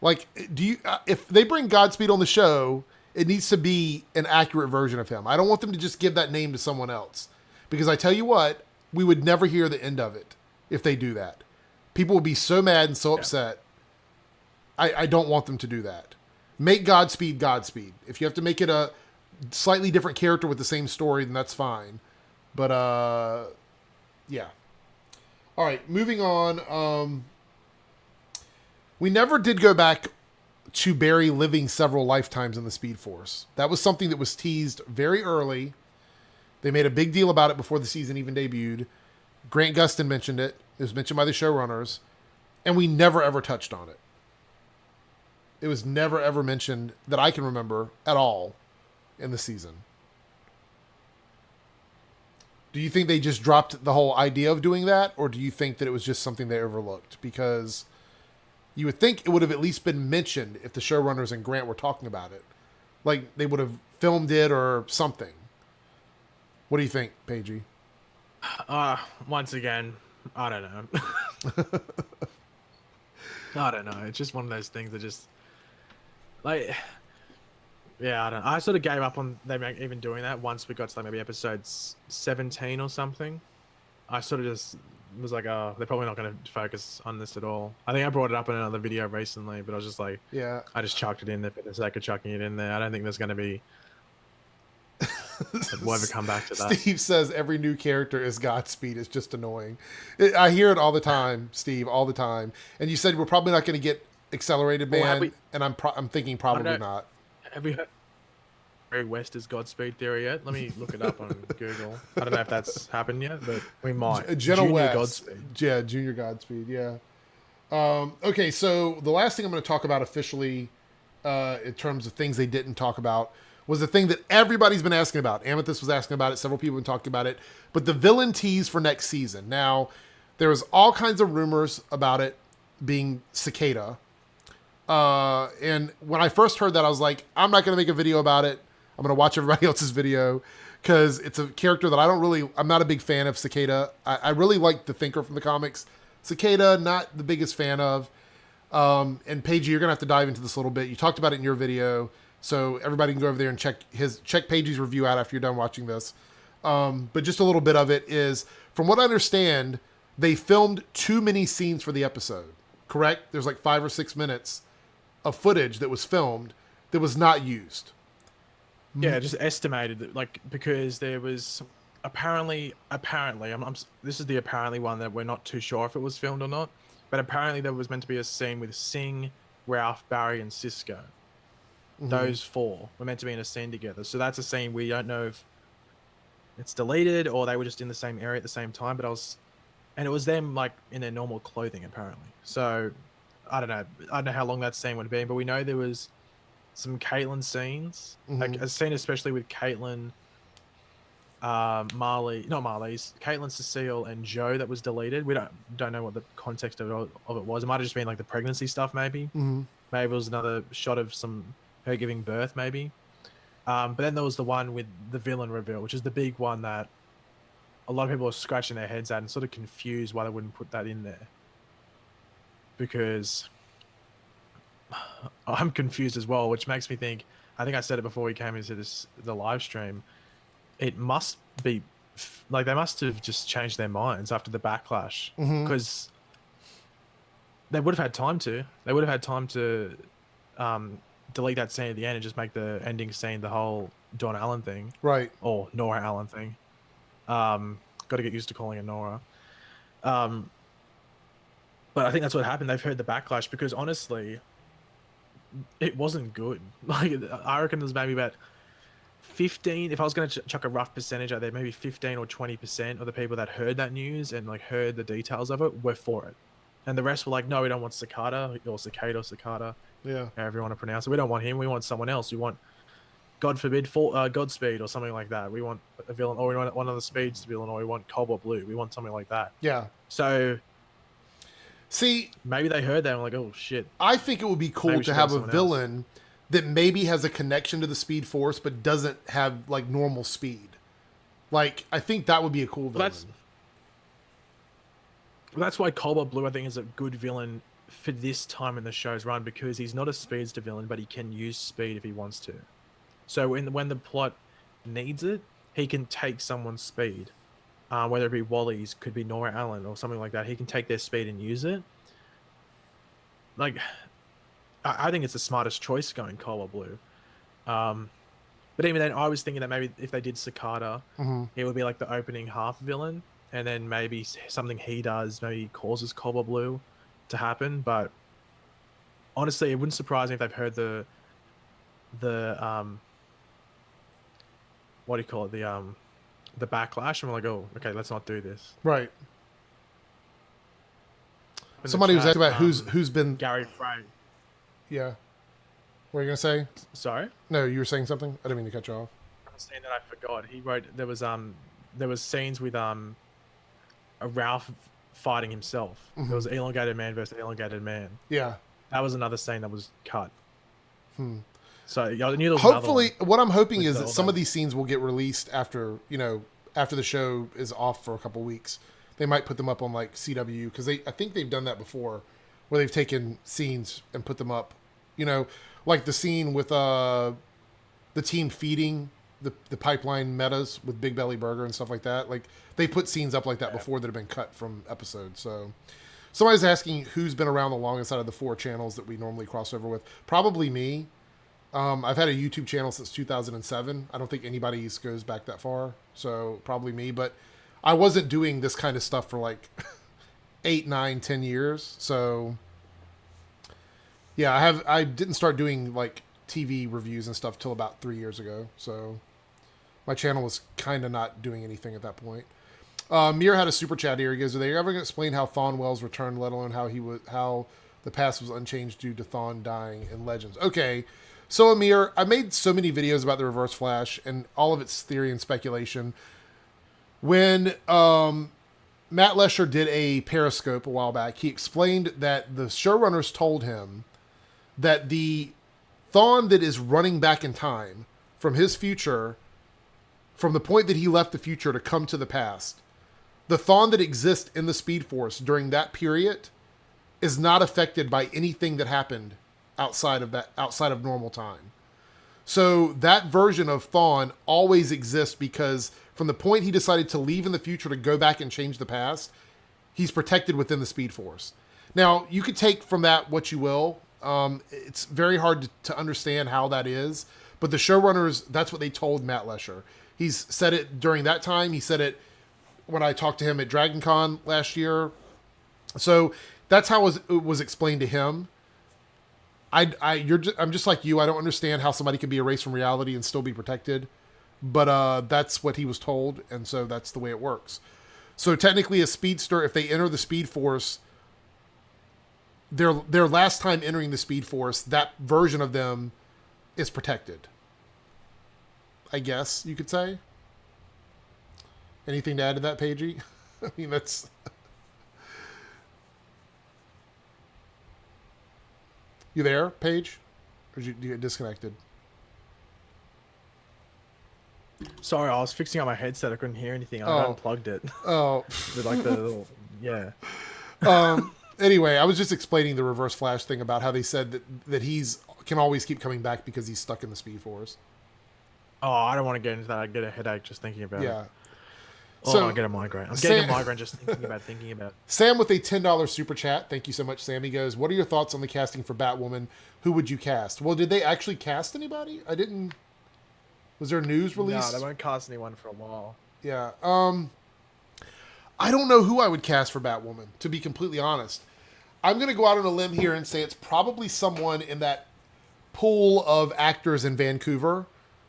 A: like, do you if they bring Godspeed on the show, it needs to be an accurate version of him. I don't want them to just give that name to someone else, because I tell you what, we would never hear the end of it if they do that. People would be so mad and so upset. I don't want them to do that. Make Godspeed Godspeed. If you have to make it a slightly different character with the same story, then that's fine. But yeah. All right, moving on. We never did go back to Barry living several lifetimes in the Speed Force. That was something that was teased very early. They made a big deal about it before the season even debuted. Grant Gustin mentioned it. It was mentioned by the showrunners. And we never, ever touched on it. It was never, ever mentioned that I can remember at all in the season. Do you think they just dropped the whole idea of doing that? Or do you think that it was just something they overlooked? Because, You would think it would have at least been mentioned if the showrunners and Grant were talking about it. Like, they would have filmed it or something. What do you think, Paigey?
B: Once again, I don't know. I don't know. It's just one of those things that just like, yeah, I don't. I sort of gave up on them even doing that once we got to like maybe episode 17 or something. I sort of just was like, oh, they're probably not going to focus on this at all. I think I brought it up in another video recently, but I was just like,
A: Yeah.
B: I just chucked it in there for the sake of chucking it in there. I don't think there's going to be. We'll ever come back to that.
A: Steve says every new character is Godspeed. It's just annoying. I hear it all the time, Steve, all the time. And you said we're probably not going to get Accelerated Man, and I'm thinking probably not.
B: Have we heard Barry West is Godspeed theory yet? Let me look it up on Google. I don't know if that's happened yet, but we might.
A: Junior West. Godspeed. Yeah, Junior Godspeed. Yeah. Okay, so the last thing I'm going to talk about officially, in terms of things they didn't talk about, was the thing that everybody's been asking about. Amethyst was asking about it. Several people have talked about it. But the villain tease for next season. Now, there was all kinds of rumors about it being Cicada. And when I first heard that, I was like, I'm not going to make a video about it. I'm going to watch everybody else's video because it's a character that I'm not a big fan of Cicada. I really like the Thinker from the comics. Cicada, not the biggest fan of. And Paigey, you're going to have to dive into this a little bit. You talked about it in your video. So everybody can go over there and check Paigey's review out after you're done watching this. But just a little bit of it is, from what I understand, they filmed too many scenes for the episode. Correct? There's like 5 or 6 minutes of footage that was filmed that was not used.
B: Yeah, just estimated, like, because there was apparently, this is the apparently one that we're not too sure if it was filmed or not, but apparently there was meant to be a scene with Singh, Ralph, Barry, and Cisco. Those 4 were meant to be in a scene together. So that's a scene we don't know if it's deleted or they were just in the same area at the same time. But it was them like in their normal clothing apparently. So I don't know how long that scene would have been, but we know there was some Caitlyn scenes, like a scene especially with Caitlyn, Caitlyn, Cecile, and Joe that was deleted. We don't know what the context of it was. It might have just been like the pregnancy stuff, maybe. Maybe it was another shot of her giving birth, maybe. But then there was the one with the villain reveal, which is the big one that a lot of people are scratching their heads at and sort of confused why they wouldn't put that in there. Because I'm confused as well, which makes me think, I think I said it before we came into the live stream, it must be like they must have just changed their minds after the backlash, because they would have had time to. They would have had time to delete that scene at the end and just make the ending scene the whole Dawn Allen thing,
A: right?
B: Or Nora Allen thing. Got to get used to calling her Nora. But I think that's what happened. They've heard the backlash because honestly, it wasn't good. Like, I reckon there's maybe about 15, if I was going to chuck a rough percentage out there, maybe 15 or 20% of the people that heard that news and like heard the details of it were for it. And the rest were like, no, we don't want Cicada or Cicada.
A: Yeah.
B: However you want to pronounce it. We don't want him. We want someone else. We want, God forbid, Godspeed or something like that. We want a villain, or we want one of the Speeds to villain, or we want Cobalt Blue. We want something like that.
A: Yeah.
B: So,
A: see,
B: maybe they heard that and like, oh shit.
A: I think it would be cool to have a villain that maybe has a connection to the Speed Force, but doesn't have like normal speed. Like, I think that would be a cool villain.
B: That's why Cobalt Blue, I think, is a good villain for this time in the show's run, because he's not a speedster villain, but he can use speed if he wants to. So when the plot needs it, he can take someone's speed, whether it be Wally's, could be Nora Allen or something like that. He can take their speed and use it. Like, I think it's the smartest choice going Cobalt Blue. But even then, I was thinking that maybe if they did Cicada, it would be like the opening half villain, and then maybe something he does maybe causes Cobalt Blue to happen. But honestly, it wouldn't surprise me if they've heard the what do you call it, the backlash, and we're like, oh, okay, let's not do this.
A: Right. Somebody was asking about who's been
B: Gary Frey.
A: Yeah. What were you gonna say?
B: Sorry?
A: No, you were saying something? I didn't mean to cut you off.
B: I was saying that I forgot. He wrote there was scenes with a Ralph fighting himself. There was elongated man versus elongated man.
A: Yeah.
B: That was another scene that was cut.
A: Hmm.
B: So I knew there was
A: Hopefully,
B: another one.
A: what I'm hoping
B: With
A: is that
B: all
A: some of
B: those.
A: these scenes will get released after, after the show is off for a couple weeks. They might put them up on like CW because I think they've done that before, where they've taken scenes and put them up. You know, like the scene with the team feeding the pipeline metas with Big Belly Burger and stuff like that. Like they put scenes up like that
B: Yeah.
A: before that have been cut from episodes. So somebody's asking who's been around the longest out of the 4 channels that we normally cross over with. Probably me. I've had a YouTube channel since 2007. I don't think anybody goes back that far, so probably me. But I wasn't doing this kind of stuff for like 8, 9, 10 years. So yeah, I didn't start doing like TV reviews and stuff till about 3 years ago. So my channel was kind of not doing anything at that point. Mir had a super chat here. He goes, "Are they ever going to explain how Thonwell's returned, let alone how the past was unchanged due to Thon dying in Legends?" Okay, so Amir, I made so many videos about the Reverse Flash and all of its theory and speculation. When Matt Lesher did a Periscope a while back, he explained that the showrunners told him that the Thon that is running back in time from his future, from the point that he left the future to come to the past, the Thon that exists in the Speed Force during that period is not affected by anything that happened outside of normal time. So that version of Thawne always exists because from the point he decided to leave in the future to go back and change the past, he's protected within the Speed Force. Now, you could take from that what you will. It's very hard to understand how that is, but the showrunners, that's what they told Matt Lesher. He's said it during that time. He said it when I talked to him at DragonCon last year. So that's how it was explained to him. I'm just like you. I don't understand how somebody can be erased from reality and still be protected, but that's what he was told, and so that's the way it works. So technically, a speedster, if they enter the Speed Force, their last time entering the Speed Force, that version of them is protected. I guess you could say. Anything to add to that, Paigey? I mean, that's. You there, Paige? Or did you get disconnected?
B: Sorry, I was fixing up my headset. I couldn't hear anything. I unplugged it.
A: Oh.
B: With like the little, yeah.
A: Anyway, I was just explaining the Reverse Flash thing about how they said that he's can always keep coming back because he's stuck in the Speed Force.
B: Oh, I don't want to get into that. I get a headache just thinking about it.
A: Yeah.
B: Oh,
A: So
B: I get a migraine. I'm getting a migraine just thinking about it.
A: Sam with a $10 super chat. Thank you so much, Sam. He goes, "What are your thoughts on the casting for Batwoman? Who would you cast?" Well, did they actually cast anybody? I didn't. Was there news released?
B: No, they won't cast anyone for a while.
A: Yeah. I don't know who I would cast for Batwoman, to be completely honest. I'm going to go out on a limb here and say it's probably someone in that pool of actors in Vancouver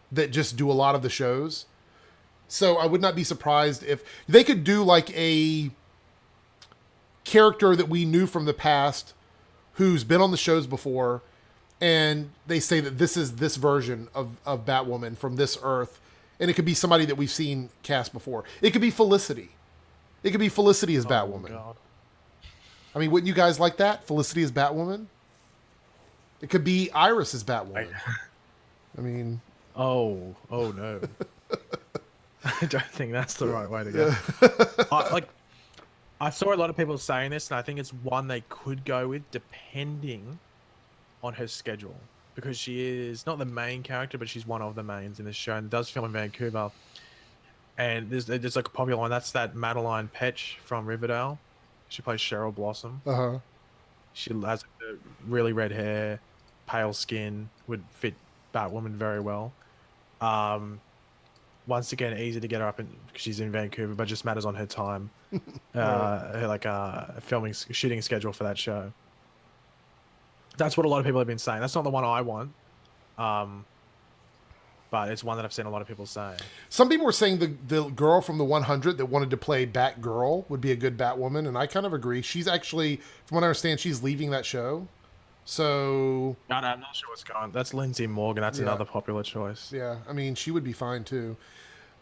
A: that just do a lot of the shows. So I would not be surprised if they could do like a character that we knew from the past who's been on the shows before, and they say that this is this version of Batwoman from this Earth, and it could be somebody that we've seen cast before. It could be Felicity. It could be Felicity as Batwoman.
B: God.
A: I mean, wouldn't you guys like that? Felicity as Batwoman? It could be Iris as Batwoman. I mean...
B: Oh no. I don't think that's the right way to go. I saw a lot of people saying this, and I think it's one they could go with depending on her schedule. Because she is not the main character, but she's one of the mains in the show, and does film in Vancouver. And there's like a popular one. That's that Madeline Petch from Riverdale. She plays Cheryl Blossom.
A: Uh-huh.
B: She has really red hair, pale skin, would fit Batwoman very well. Once again, easy to get her up because she's in Vancouver, but just matters on her time. Her shooting schedule for that show. That's what a lot of people have been saying. That's not the one I want. But it's one that I've seen a lot of people saying.
A: Some people were saying the girl from the 100 that wanted to play Batgirl would be a good Batwoman, and I kind of agree. She's actually, from what I understand, she's leaving that show. So...
B: No, I'm not sure what's going on. That's Lindsay Morgan. That's another popular choice.
A: Yeah, I mean, she would be fine, too.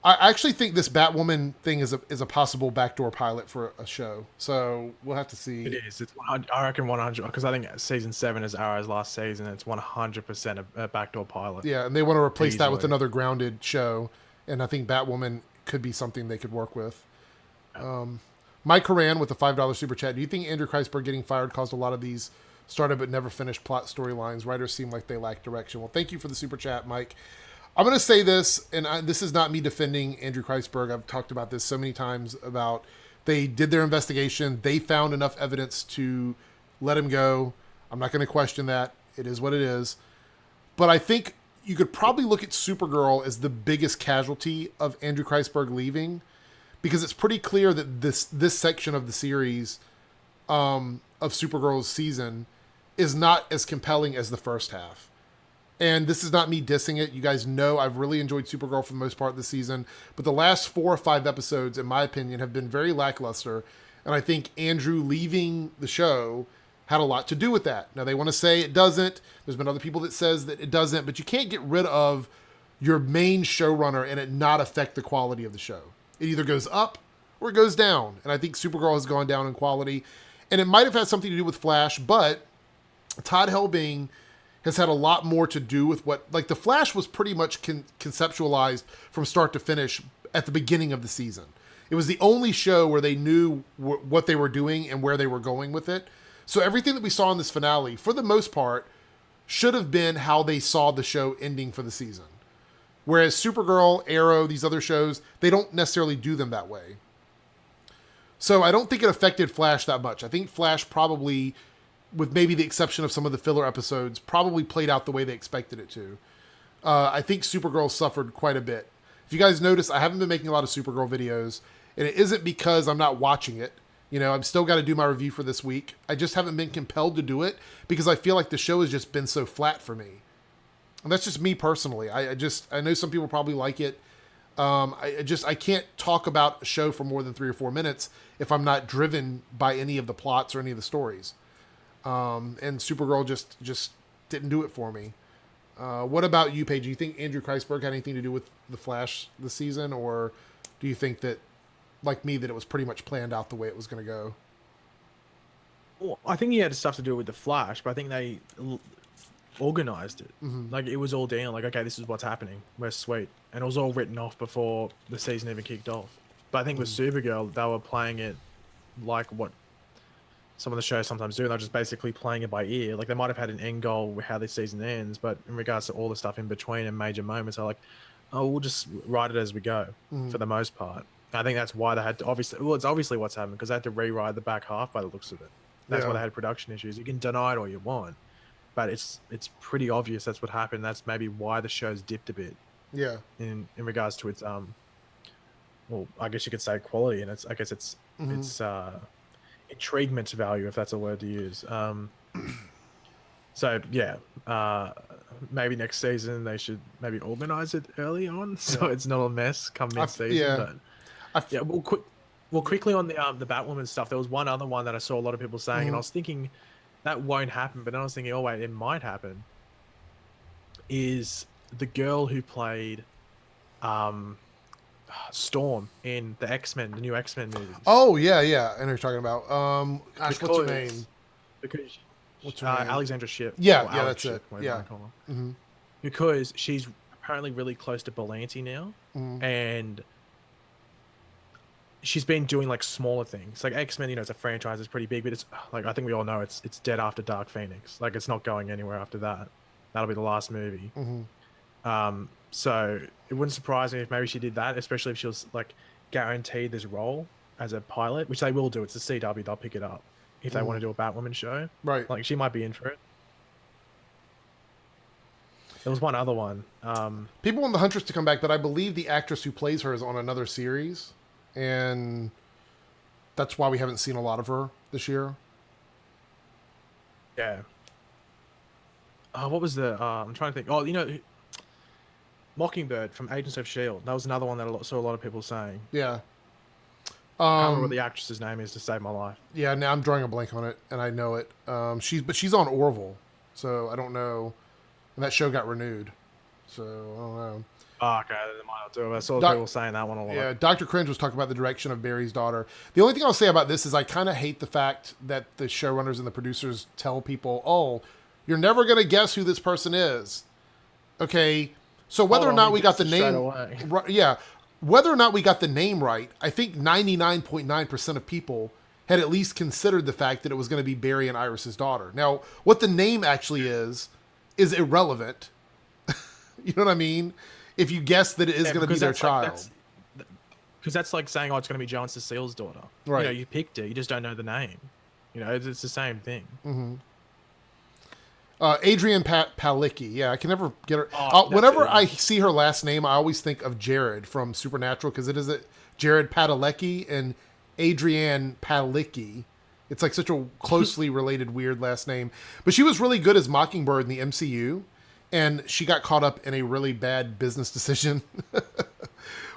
A: I actually think this Batwoman thing is a possible backdoor pilot for a show. So we'll have to see.
B: It is. It's 100, I reckon 100 because I think season 7 is Arrow's last season. It's 100% a backdoor pilot.
A: Yeah, and they want to replace that with
B: Easily.
A: another grounded show, and I think Batwoman could be something they could work with. Mike Horan with a $5 super chat. Do you think Andrew Kreisberg getting fired caused a lot of these started but never finished plot storylines? Writers seem like they lack direction. Well, thank you for the super chat, Mike. I'm going to say this, and this is not me defending Andrew Kreisberg. I've talked about this so many times about they did their investigation. They found enough evidence to let him go. I'm not going to question that. It is what it is. But I think you could probably look at Supergirl as the biggest casualty of Andrew Kreisberg leaving, because it's pretty clear that this section of the series of Supergirl's season is not as compelling as the first half. And this is not me dissing it. You guys know I've really enjoyed Supergirl for the most part this season. But the last 4 or 5 episodes, in my opinion, have been very lackluster. And I think Andrew leaving the show had a lot to do with that. Now, they want to say it doesn't. There's been other people that says that it doesn't. But you can't get rid of your main showrunner and it not affect the quality of the show. It either goes up or it goes down. And I think Supergirl has gone down in quality. And it might have had something to do with Flash, but Todd Helbing has had a lot more to do with what, like, the Flash was pretty much conceptualized from start to finish at the beginning of the season. It was the only show where they knew what they were doing and where they were going with it. So everything that we saw in this finale, for the most part, should have been how they saw the show ending for the season. Whereas Supergirl, Arrow, these other shows, they don't necessarily do them that way. So I don't think it affected Flash that much. I think Flash probably, with maybe the exception of some of the filler episodes, probably played out the way they expected it to. I think Supergirl suffered quite a bit. If you guys notice, I haven't been making a lot of Supergirl videos, and it isn't because I'm not watching it. You know, I've still got to do my review for this week. I just haven't been compelled to do it because I feel like the show has just been so flat for me. And that's just me personally. I know some people probably like it. I can't talk about a show for more than 3 or 4 minutes if I'm not driven by any of the plots or any of the stories. And Supergirl just didn't do it for me. What about you, Paige? Do you think Andrew Kreisberg had anything to do with the Flash this season, or do you think that, like me, that it was pretty much planned out the way it was going to go?
B: Well, I think he had stuff to do with the Flash, but I think they organized it.
A: Mm-hmm.
B: Like, it was all down. Like, okay, this is what's happening. We're sweet, and it was all written off before the season even kicked off. But I think with Supergirl, they were playing it like what some of the shows sometimes do. They're just basically playing it by ear. Like, they might have had an end goal with how this season ends, but in regards to all the stuff in between and major moments, they're like, oh, we'll just write it as we go for the most part. I think that's why they had to it's obviously what's happened, because they had to rewrite the back half by the looks of it. That's why they had production issues. You can deny it all you want, but it's pretty obvious that's what happened. That's maybe why the show's dipped a bit.
A: Yeah.
B: In regards to its well, I guess you could say quality, and it's intriguement value, if that's a word to use. So yeah, maybe next season they should maybe organize it early on so it's not a mess come mid season. Well, quickly on the Batwoman stuff, there was one other one that I saw a lot of people saying, and I was thinking that won't happen, but then I was thinking, oh wait, it might happen. Is the girl who played Storm in the X-Men, the new X-Men movies?
A: Oh yeah, yeah. I know what you're talking about. Gosh, what's her name?
B: Because
A: what's her name?
B: Alexandra Shipp.
A: Yeah,
B: yeah,
A: that's
B: Shipp,
A: it. Yeah.
B: Because she's apparently really close to Berlanti now, and she's been doing like smaller things. Like X-Men, you know, it's a franchise, it's pretty big, but it's like, I think we all know it's dead after Dark Phoenix. Like, it's not going anywhere after that. That'll be the last movie. So it wouldn't surprise me if maybe she did that, especially if she was like guaranteed this role as a pilot, which they will do. It's the CW, they'll pick it up if they want to do a Batwoman show.
A: Right.
B: Like, she might be in for it. There was one other one.
A: People want the Huntress to come back, but I believe the actress who plays her is on another series, and that's why we haven't seen a lot of her this year.
B: Yeah. What was the? I'm trying to think. Oh, you know, Mockingbird from Agents of S.H.I.E.L.D. That was another one that I saw a lot of people saying.
A: Yeah.
B: I can't remember what the actress's name is to save my life.
A: Yeah, now I'm drawing a blank on it, and I know it. She's on Orville, so I don't know. And that show got renewed, so I don't know.
B: Oh, okay, they might not do it. I saw
A: Doc-
B: people saying that one a lot.
A: Yeah, Dr. Cringe was talking about the direction of Barry's daughter. The only thing I'll say about this is I kind of hate the fact that the showrunners and the producers tell people, "Oh, you're never gonna guess who this person is." Okay, so whether or not we got the name, yeah, whether or not we got the name right, I think 99.9% of people had at least considered the fact that it was going to be Barry and Iris's daughter. Now, what the name actually is irrelevant. You know what I mean? If you guess that it is going to be their child.
B: Because that's like saying, oh, it's going to be Joe and Cecile's daughter.
A: Right.
B: You know, you picked it, you just don't know the name. You know, it's the same thing.
A: Mm-hmm. Adrienne Palicki. Yeah, I can never get her.
B: Oh,
A: Whenever I see her last name, I always think of Jared from Supernatural because it is Jared Padalecki and Adrienne Palicki. It's like such a closely related weird last name. But she was really good as Mockingbird in the MCU, and she got caught up in a really bad business decision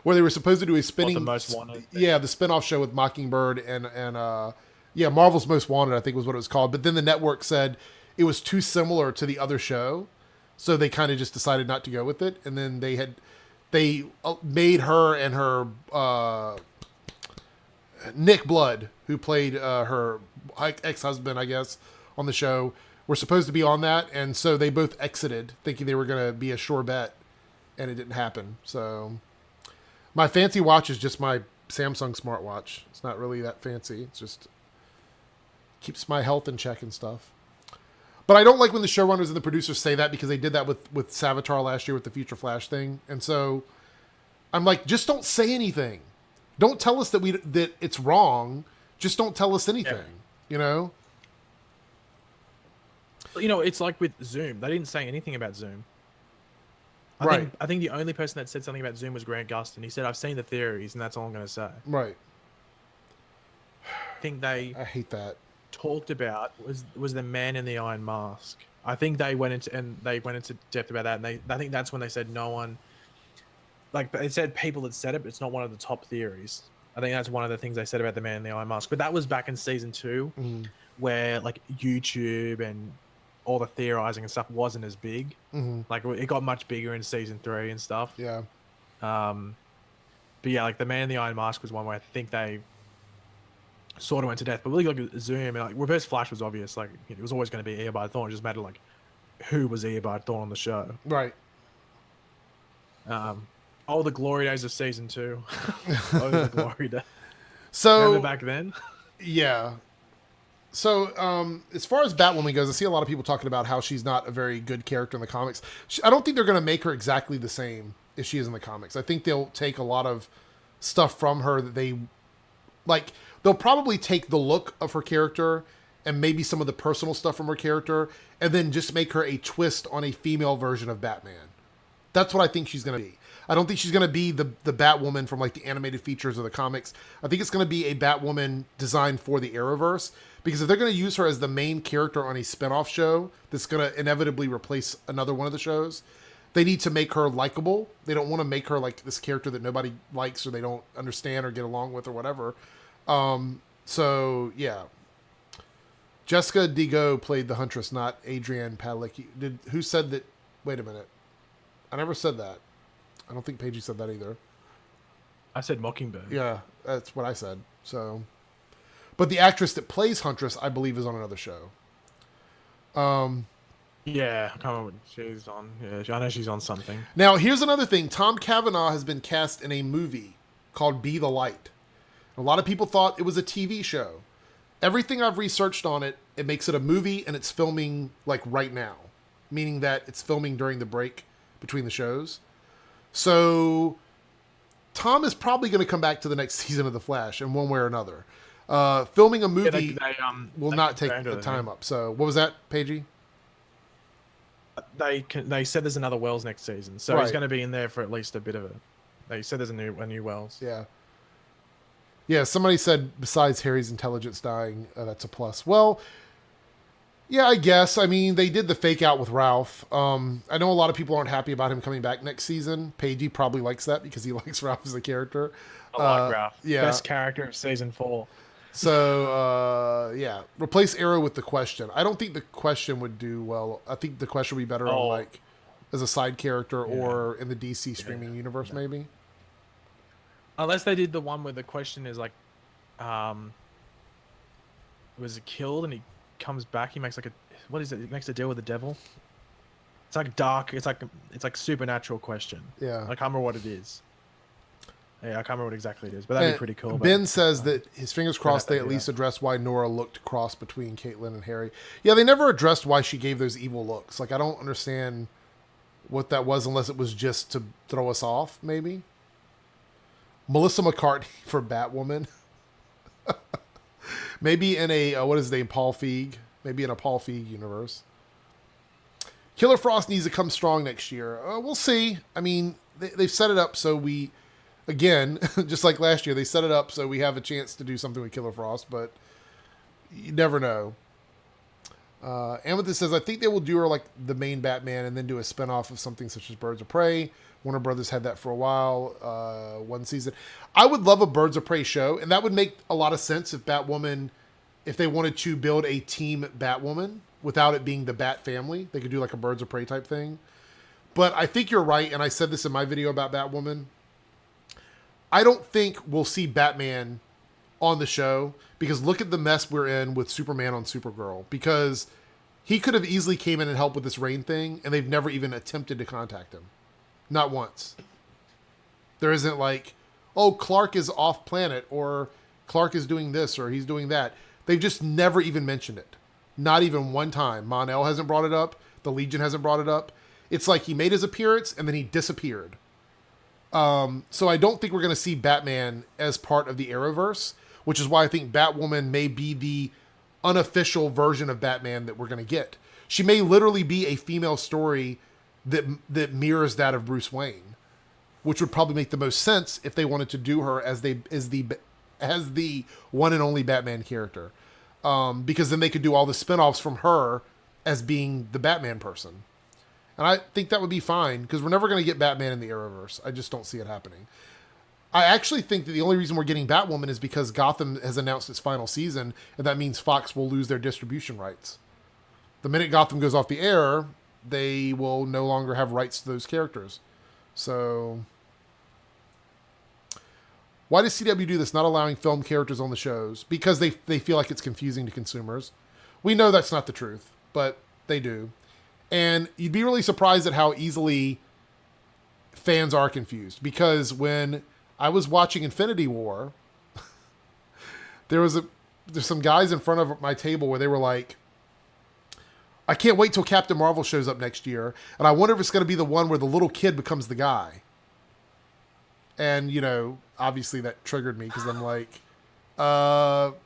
A: where they were supposed to do a spinning...
B: the Most Wanted thing.
A: Yeah, the spinoff show with Mockingbird and Marvel's Most Wanted, I think was what it was called. But then the network said it was too similar to the other show, so they kind of just decided not to go with it. And then they made her and her Nick Blood, who played her ex-husband, I guess, on the show, were supposed to be on that, and so they both exited, thinking they were going to be a sure bet, and it didn't happen. So my fancy watch is just my Samsung smartwatch. It's not really that fancy. It's just keeps my health in check and stuff. But I don't like when the showrunners and the producers say that because they did that with Savitar last year with the Future Flash thing. And so I'm like, just don't say anything. Don't tell us that it's wrong. Just don't tell us anything, you know?
B: You know, it's like with Zoom. They didn't say anything about Zoom. I think the only person that said something about Zoom was Grant Gustin. He said, I've seen the theories, and that's all I'm going to say.
A: Right.
B: I
A: hate that.
B: Talked about was the Man in the Iron Mask. I think they went into depth about that, and I think that's when they said no one, like they said people had said it, but it's not one of the top theories. I think that's one of the things they said about the Man in the Iron Mask. But that was back in season 2, where like YouTube and all the theorizing and stuff wasn't as big. Like it got much bigger in season 3 and stuff.
A: Yeah.
B: But yeah, like the Man in the Iron Mask was one where I think they sort of went to death. But really, like Zoom and like Reverse Flash was obvious. Like it was always going to be Eobard Thawne. It just mattered like who was Eobard Thawne on the show.
A: Right.
B: The glory days of season 2. The glory days.
A: So
B: remember back then?
A: Yeah. So as far as Batwoman goes, I see a lot of people talking about how she's not a very good character in the comics. I don't think they're going to make her exactly the same as she is in the comics. I think they'll take a lot of stuff from her that they like. They'll probably take the look of her character and maybe some of the personal stuff from her character and then just make her a twist on a female version of Batman. That's what I think she's going to be. I don't think she's going to be the Batwoman from like the animated features of the comics. I think it's going to be a Batwoman designed for the Arrowverse, because if they're going to use her as the main character on a spinoff show that's going to inevitably replace another one of the shows, they need to make her likable. They don't want to make her like this character that nobody likes or they don't understand or get along with or whatever. So yeah, Jessica Digo played the Huntress, not Adrienne Palicki. Who said that? Wait a minute. I never said that. I don't think Paigey said that either.
B: I said Mockingbird.
A: Yeah, that's what I said. So, but the actress that plays Huntress, I believe, is on another show.
B: Yeah, I can't remember what she's on. Yeah, I know she's on something.
A: Now, here's another thing. Tom Cavanaugh has been cast in a movie called Be the Light. A lot of people thought it was a TV show. Everything I've researched on it, it makes it a movie, and it's filming like right now, meaning that it's filming during the break between the shows. So Tom is probably going to come back to the next season of The Flash in one way or another. Filming a movie will not take the time up. So what was that, Paigey?
B: They said there's another Wells next season, so he's going to be in there for at least a bit of it. They said there's a new Wells.
A: Yeah. Yeah, somebody said besides Harry's intelligence dying, that's a plus. Well, yeah, I guess. I mean, they did the fake out with Ralph. I know a lot of people aren't happy about him coming back next season. Paigey probably likes that because he likes Ralph as a character.
B: I like Ralph. Yeah. Best character of season 4.
A: So, yeah. Replace Arrow with the Question. I don't think the Question would do well. I think the Question would be better on, like, as a side character or in the DC streaming universe, maybe.
B: Unless they did the one where the question is like, was it killed and he comes back? He makes like what is it? He makes a deal with the devil. It's like dark. It's like supernatural question.
A: Yeah.
B: I can't remember what it is. Yeah, I can't remember what exactly it is, but that'd be pretty cool.
A: Ben says that his fingers crossed they at least addressed why Nora looked cross between Caitlyn and Harry. Yeah, they never addressed why she gave those evil looks. Like, I don't understand what that was unless it was just to throw us off, maybe. Melissa McCartney for Batwoman. Maybe in a, what is his name, Paul Feig? Maybe in a Paul Feig universe. Killer Frost needs to come strong next year. We'll see. I mean, they've set it up so we... Again, just like last year, they set it up so we have a chance to do something with Killer Frost, but you never know. Amethyst says, I think they will do her like the main Batman and then do a spinoff of something such as Birds of Prey. Warner Brothers had that for a while, one season. I would love a Birds of Prey show, and that would make a lot of sense if Batwoman, if they wanted to build a team Batwoman without it being the Bat family. They could do like a Birds of Prey type thing. But I think you're right, and I said this in my video about Batwoman. I don't think we'll see Batman on the show because look at the mess we're in with Superman on Supergirl, because he could have easily came in and helped with this rain thing, and they've never even attempted to contact him. Not once. There isn't like, oh, Clark is off planet, or Clark is doing this, or he's doing that. They've just never even mentioned it. Not even one time. Mon-El hasn't brought it up. The Legion hasn't brought it up. It's like he made his appearance and then he disappeared. So I don't think we're going to see Batman as part of the Arrowverse, which is why I think Batwoman may be the unofficial version of Batman that we're going to get. She may literally be a female story that mirrors that of Bruce Wayne, which would probably make the most sense if they wanted to do her as the one and only Batman character. Because then they could do all the spinoffs from her as being the Batman person. And I think that would be fine, because we're never going to get Batman in the Arrowverse. I just don't see it happening. I actually think that the only reason we're getting Batwoman is because Gotham has announced its final season, and that means Fox will lose their distribution rights. The minute Gotham goes off the air, they will no longer have rights to those characters. So, why does CW do this, not allowing film characters on the shows? Because they feel like it's confusing to consumers. We know that's not the truth, but they do. And you'd be really surprised at how easily fans are confused. Because when I was watching Infinity War, there's some guys in front of my table where they were like, I can't wait till Captain Marvel shows up next year. And I wonder if it's going to be the one where the little kid becomes the guy. And, you know, obviously that triggered me because I'm like, not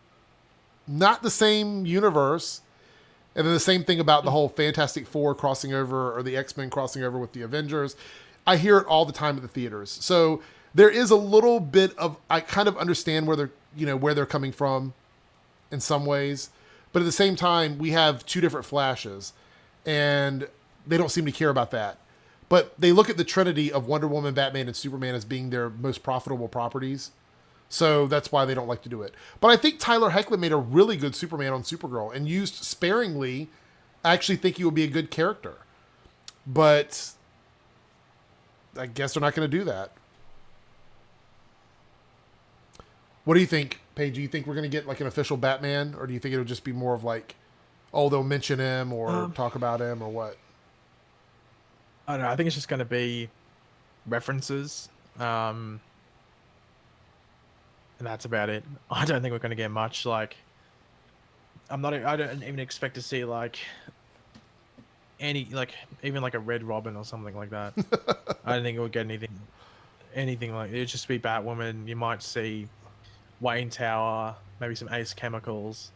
A: the same universe. And then the same thing about the whole Fantastic Four crossing over, or the X-Men crossing over with the Avengers. I hear it all the time at the theaters. So there is a little bit of, I kind of understand where they're coming from in some ways. But at the same time, we have two different Flashes, and they don't seem to care about that. But they look at the trinity of Wonder Woman, Batman, and Superman as being their most profitable properties. So that's why they don't like to do it. But I think Tyler Hoechlin made a really good Superman on Supergirl, and used sparingly. I actually think he would be a good character. But I guess they're not going to do that. What do you think, Paige? Do you think we're going to get like an official Batman? Or do you think it'll just be more of like, oh, they'll mention him or talk about him or what?
B: I don't know. I think it's just going to be references. And that's about it. I don't think we're going to get much. Like, I don't even expect to see like even like a Red Robin or something like that. I don't think we'll get anything like it. It'd just be Batwoman. You might see Wayne Tower, maybe some Ace Chemicals.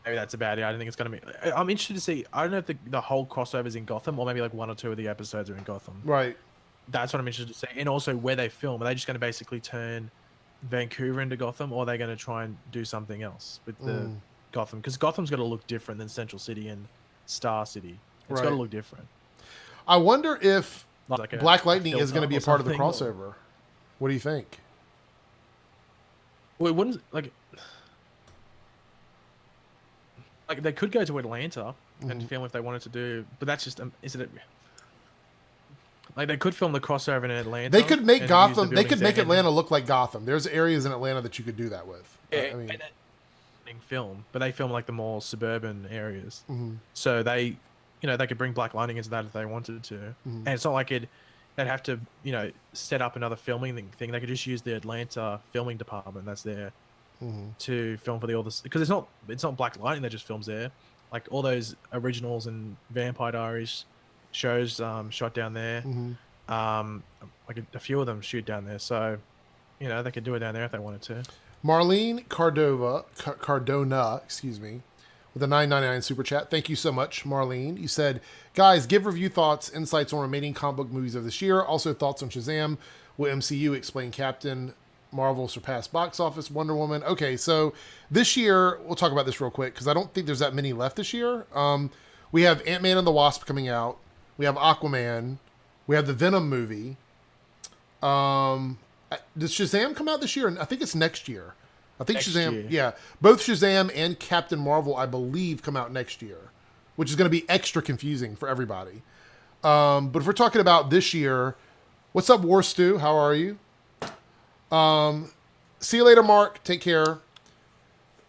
B: Maybe that's about it. I don't think it's going to be... I'm interested to see... I don't know if the whole crossover's in Gotham, or maybe like one or two of the episodes are in Gotham.
A: Right.
B: That's what I'm interested to see. And also where they film. Are they just going to basically turn Vancouver into Gotham, or are they going to try and do something else with the Gotham? Because Gotham's got to look different than Central City and Star City. It's got to look different.
A: I wonder if
B: like
A: Black Lightning is going to be a part of the crossover. What do you think?
B: Well, it wouldn't... like... like they could go to Atlanta and film if they wanted to do, but that's just is it? Like they could film the crossover in Atlanta.
A: They could make
B: and use the
A: Gotham. They could
B: buildings
A: make
B: there and
A: Atlanta look like Gotham. There's areas in Atlanta that you could do that with.
B: Yeah,
A: I mean,
B: and film, but they film like the more suburban areas. So they, they could bring Black Lightning into that if they wanted to. And it's not like they'd have to, set up another filming thing. They could just use the Atlanta filming department that's there to film for all this, because it's not Black Lightning that just films there. Like all those originals and Vampire Diaries shows shot down there. Like a few of them shoot down there. So, they could do it down there if they wanted to.
A: Marlene Cardona, excuse me, with a $9.99 super chat. Thank you so much, Marlene. You said, guys, give review thoughts, insights on remaining comic book movies of this year. Also thoughts on Shazam. Will MCU explain Captain Marvel surpass box office? Wonder Woman. Okay, so this year, we'll talk about this real quick because I don't think there's that many left this year. We have Ant-Man and the Wasp coming out. We have Aquaman. We have the Venom movie. Does Shazam come out this year? I think it's next year. I think next Shazam, year. Yeah. Both Shazam and Captain Marvel, I believe, come out next year, which is going to be extra confusing for everybody. But if we're talking about this year, what's up, War Stew? How are you? See you later, Mark. Take care.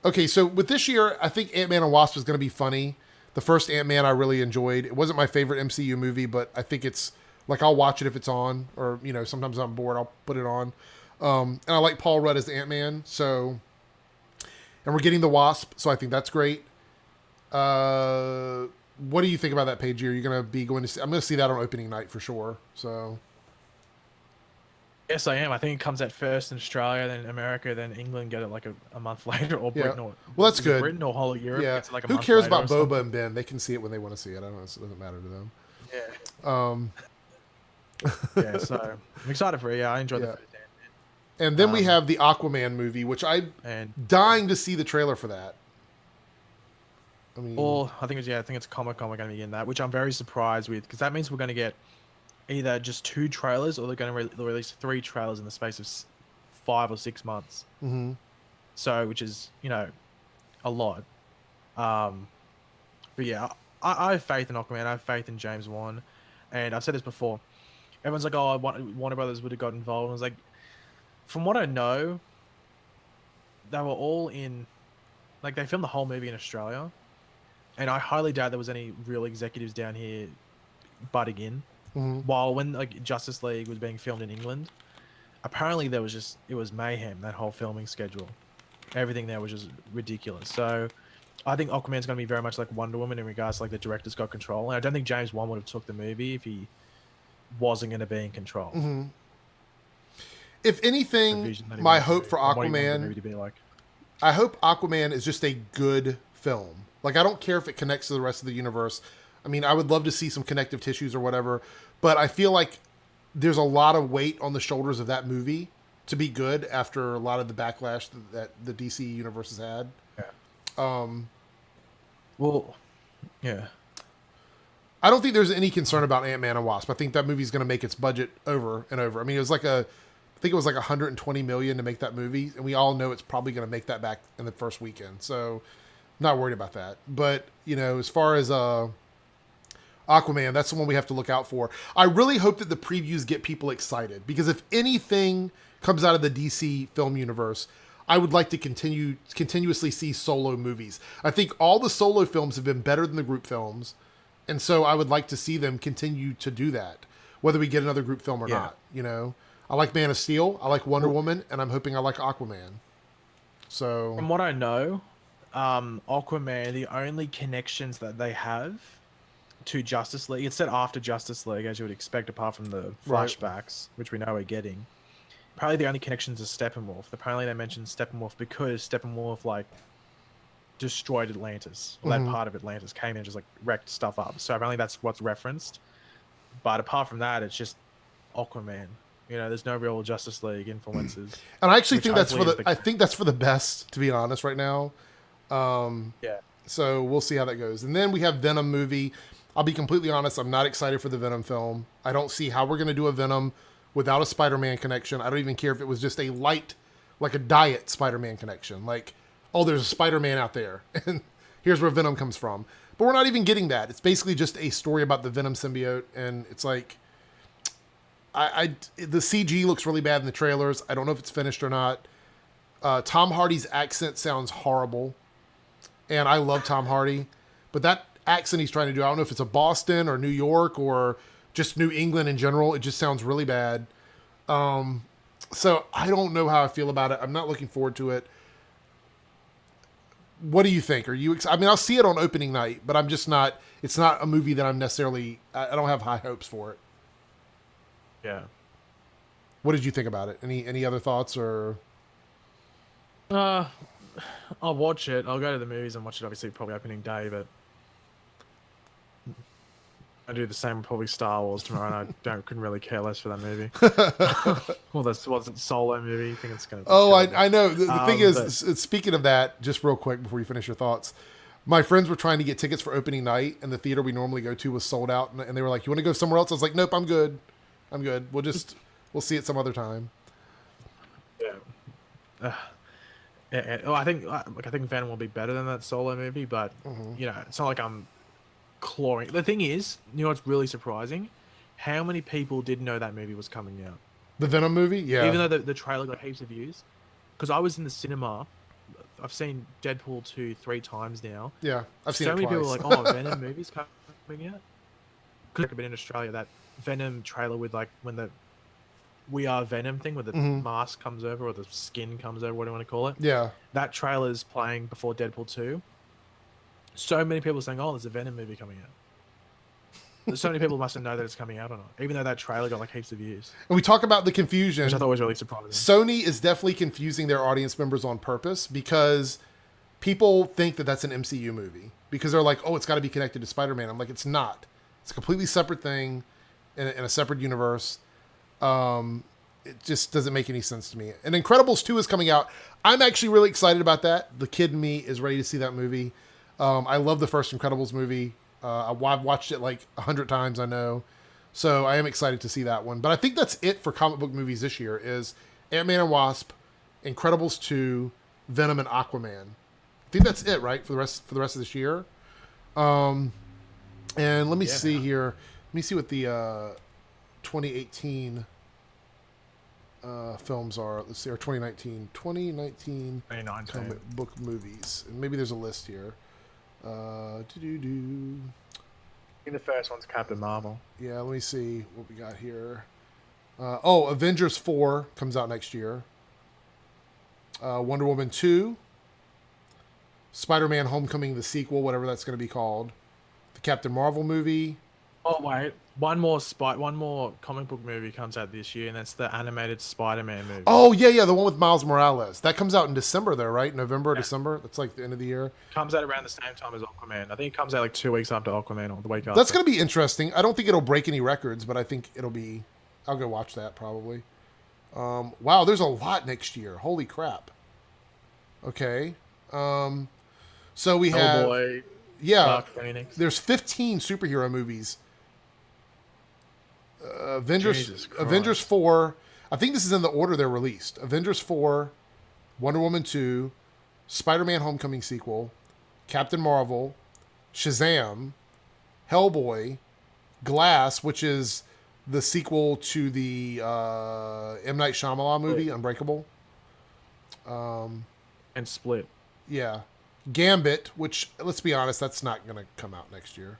A: Okay, so with this year, I think Ant-Man and Wasp is going to be funny. The first Ant-Man I really enjoyed. It wasn't my favorite MCU movie, but I think it's, like, I'll watch it if it's on, or, sometimes I'm bored, I'll put it on. And I like Paul Rudd as the Ant-Man, so, and we're getting the Wasp, so I think that's great. What do you think about that page here? You're going to be going to see, I'm going to see that on opening night for sure, so.
B: Yes, I am. I think it comes out first in Australia, then America, then England get it like a month later, or Britain. Or,
A: well, that's good.
B: Britain or whole of Europe gets it like a
A: Who
B: month
A: cares
B: later
A: about Boba and Ben? They can see it when they want to see it. I don't know. It doesn't matter to them.
B: Yeah. Yeah, so I'm excited for it. Yeah, I enjoyed the first Ant-Man.
A: And then we have the Aquaman movie, which I'm dying to see the trailer for that. I mean,
B: I think it's Comic-Con we're going to be in that, which I'm very surprised with, because that means we're going to get either just 2 trailers, or they're going to release 3 trailers in the space of 5 or 6 months. So, which is, a lot. But yeah, I have faith in Aquaman. I have faith in James Wan. And I've said this before. Everyone's like, oh, Warner Brothers would have got involved. And I was like, from what I know, they were all in, like, they filmed the whole movie in Australia. And I highly doubt there was any real executives down here butting in. While when, like, Justice League was being filmed in England, apparently it was mayhem, that whole filming schedule. Everything there was just ridiculous. So I think Aquaman's going to be very much like Wonder Woman in regards to, like, the director's got control. And I don't think James Wan would have took the movie if he wasn't going to be in control.
A: If anything, my hope for Aquaman, I hope Aquaman is just a good film. Like, I don't care if it connects to the rest of the universe. I mean, I would love to see some connective tissues or whatever, but I feel like there's a lot of weight on the shoulders of that movie to be good after a lot of the backlash that the DC universe has had.
B: Well, yeah.
A: I don't think there's any concern about Ant-Man and Wasp. I think that movie's going to make its budget over and over. I mean, I think it was like $120 million to make that movie, and we all know it's probably going to make that back in the first weekend. So, not worried about that. But, as far as Aquaman, that's the one we have to look out for. I really hope that the previews get people excited, because if anything comes out of the DC film universe, I would like to continuously see solo movies. I think all the solo films have been better than the group films, and so I would like to see them continue to do that, whether we get another group film or not. I like Man of Steel, I like Wonder Woman, and I'm hoping I like Aquaman. So,
B: from what I know, Aquaman, the only connections that they have to Justice League, it's set after Justice League, as you would expect, apart from the flashbacks, which we know we're getting. Probably the only connections is Steppenwolf. Apparently they mentioned Steppenwolf because Steppenwolf, like, destroyed Atlantis. Or that part of Atlantis came in and just, like, wrecked stuff up. So apparently that's what's referenced. But apart from that, it's just Aquaman. There's no real Justice League influences. And
A: I actually think that's for the best, to be honest, right now. So we'll see how that goes. And then we have Venom movie. I'll be completely honest, I'm not excited for the Venom film. I don't see how we're going to do a Venom without a Spider-Man connection. I don't even care if it was just a light, like a diet Spider-Man connection. Like, oh, there's a Spider-Man out there, and here's where Venom comes from. But we're not even getting that. It's basically just a story about the Venom symbiote, and it's like, the CG looks really bad in the trailers. I don't know if it's finished or not. Tom Hardy's accent sounds horrible, and I love Tom Hardy, but that accent he's trying to do, I don't know if it's a Boston or New York or just New England in general. It just sounds really bad. So I don't know how I feel about it. I'm not looking forward to it. What do you think? Are you? I mean, I'll see it on opening night, but I'm just not. It's not a movie that I'm necessarily. I don't have high hopes for it.
B: Yeah.
A: What did you think about it? Any other thoughts or?
B: I'll watch it. I'll go to the movies and watch it. Obviously, probably opening day, but I do the same with probably Star Wars tomorrow, and couldn't really care less for that movie. Well, this wasn't Solo movie. I think it's gonna.
A: Oh, I know. The thing is,
B: but...
A: speaking of that, just real quick before you finish your thoughts, my friends were trying to get tickets for opening night, and the theater we normally go to was sold out, and they were like, "You want to go somewhere else?" I was like, "Nope, I'm good. I'm good. We'll see it some other time."
B: Yeah. Well, I think Venom will be better than that Solo movie, but you know, it's not like I'm clawing. The thing is, you know what's really surprising? How many people didn't know that movie was coming out?
A: The Venom movie? Yeah.
B: Even though the trailer got heaps of views. Because I was in the cinema. I've seen Deadpool 2 3 times now.
A: Yeah, I've seen it
B: so many
A: twice.
B: people are like, oh, Venom movie's coming out? Could have been in Australia, that Venom trailer with like when the We Are Venom thing, where the mask comes over or the skin comes over, what do you want to call it?
A: Yeah.
B: That trailer's playing before Deadpool 2. So many people saying, oh, there's a Venom movie coming out. There's so many people mustn't know that it's coming out or not, even though that trailer got like heaps of views.
A: And we talk about the confusion.
B: Which I thought was really surprising.
A: Sony is definitely confusing their audience members on purpose because people think that that's an MCU movie because they're like, oh, it's got to be connected to Spider-Man. I'm like, it's not. It's a completely separate thing in a separate universe. It just doesn't make any sense to me. And Incredibles 2 is coming out. I'm actually really excited about that. The kid in me is ready to see that movie. I love the first Incredibles movie. I've watched it like 100 times, I know. So I am excited to see that one. But I think that's it for comic book movies this year is Ant-Man and Wasp, Incredibles 2, Venom, and Aquaman. I think that's it, right? For the rest of this year. And let me see here. Let me see what the 2018 films are. Let's see, or 2019 comic book movies. And maybe there's a list here.
B: I think the first one's Captain Marvel.
A: Yeah, let me see what we got here. Avengers 4 comes out next year. Wonder Woman 2. Spider-Man Homecoming, the sequel, whatever that's going to be called. The Captain Marvel movie.
B: Oh, wait. One more comic book movie comes out this year, and that's the animated Spider-Man movie.
A: Oh, yeah, the one with Miles Morales. That comes out in December, though, right? November or December? That's like the end of the year.
B: Comes out around the same time as Aquaman. I think it comes out like 2 weeks after Aquaman or the week after.
A: That's going to be interesting. I don't think it'll break any records, but I think it'll be... I'll go watch that, probably. Wow, there's a lot next year. Holy crap. Okay. So we have...
B: Hellboy,
A: yeah,
B: Dark Phoenix.
A: There's 15 superhero movies. Avengers 4. I think this is in the order they're released. Avengers 4, Wonder Woman 2, Spider-Man Homecoming sequel, Captain Marvel, Shazam, Hellboy, Glass, which is the sequel to the M. Night Shyamalan movie, Unbreakable.
B: And Split.
A: Yeah. Gambit, which, let's be honest, that's not going to come out next year.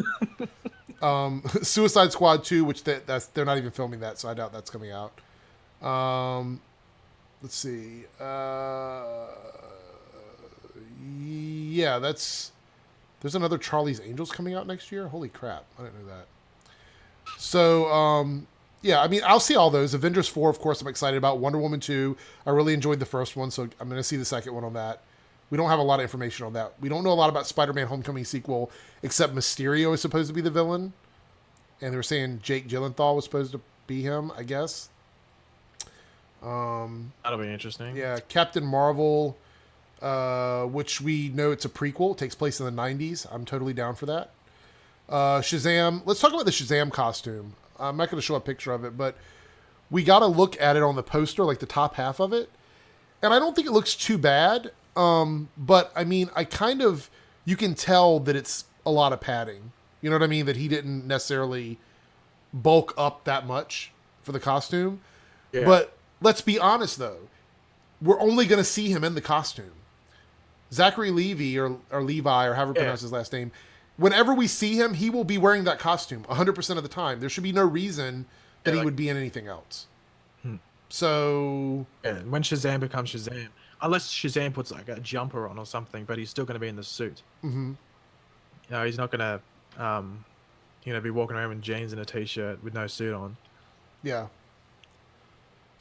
A: Suicide Squad 2, which they're not even filming that, so I doubt that's coming out. Let's see. Yeah, there's another Charlie's Angels coming out next year. Holy crap. I didn't know that. So, yeah, I mean, I'll see all those. Avengers 4, of course, I'm excited about. Wonder Woman 2, I really enjoyed the first one, so I'm going to see the second one on that. We don't have a lot of information on that. We don't know a lot about Spider-Man Homecoming sequel, except Mysterio is supposed to be the villain. And they were saying Jake Gyllenhaal was supposed to be him, I guess.
B: That'll be interesting.
A: Yeah, Captain Marvel, which we know it's a prequel. It takes place in the 90s. I'm totally down for that. Shazam. Let's talk about the Shazam costume. I'm not going to show a picture of it, but we got to look at it on the poster, like the top half of it. And I don't think it looks too bad. But I mean, I kind of you can tell that it's a lot of padding. You know what I mean? That he didn't necessarily bulk up that much for the costume.
B: Yeah.
A: But let's be honest, though. We're only going to see him in the costume. Zachary Levi, or Levi, or however you pronounce his last name, whenever we see him, he will be wearing that costume 100% of the time. There should be no reason that he would be in anything else. So...
B: Yeah, when Shazam becomes Shazam, unless Shazam puts like a jumper on or something, but he's still going to be in the suit.
A: Mm-hmm.
B: You know, he's not going to, be walking around in jeans and a t-shirt with no suit on.
A: Yeah.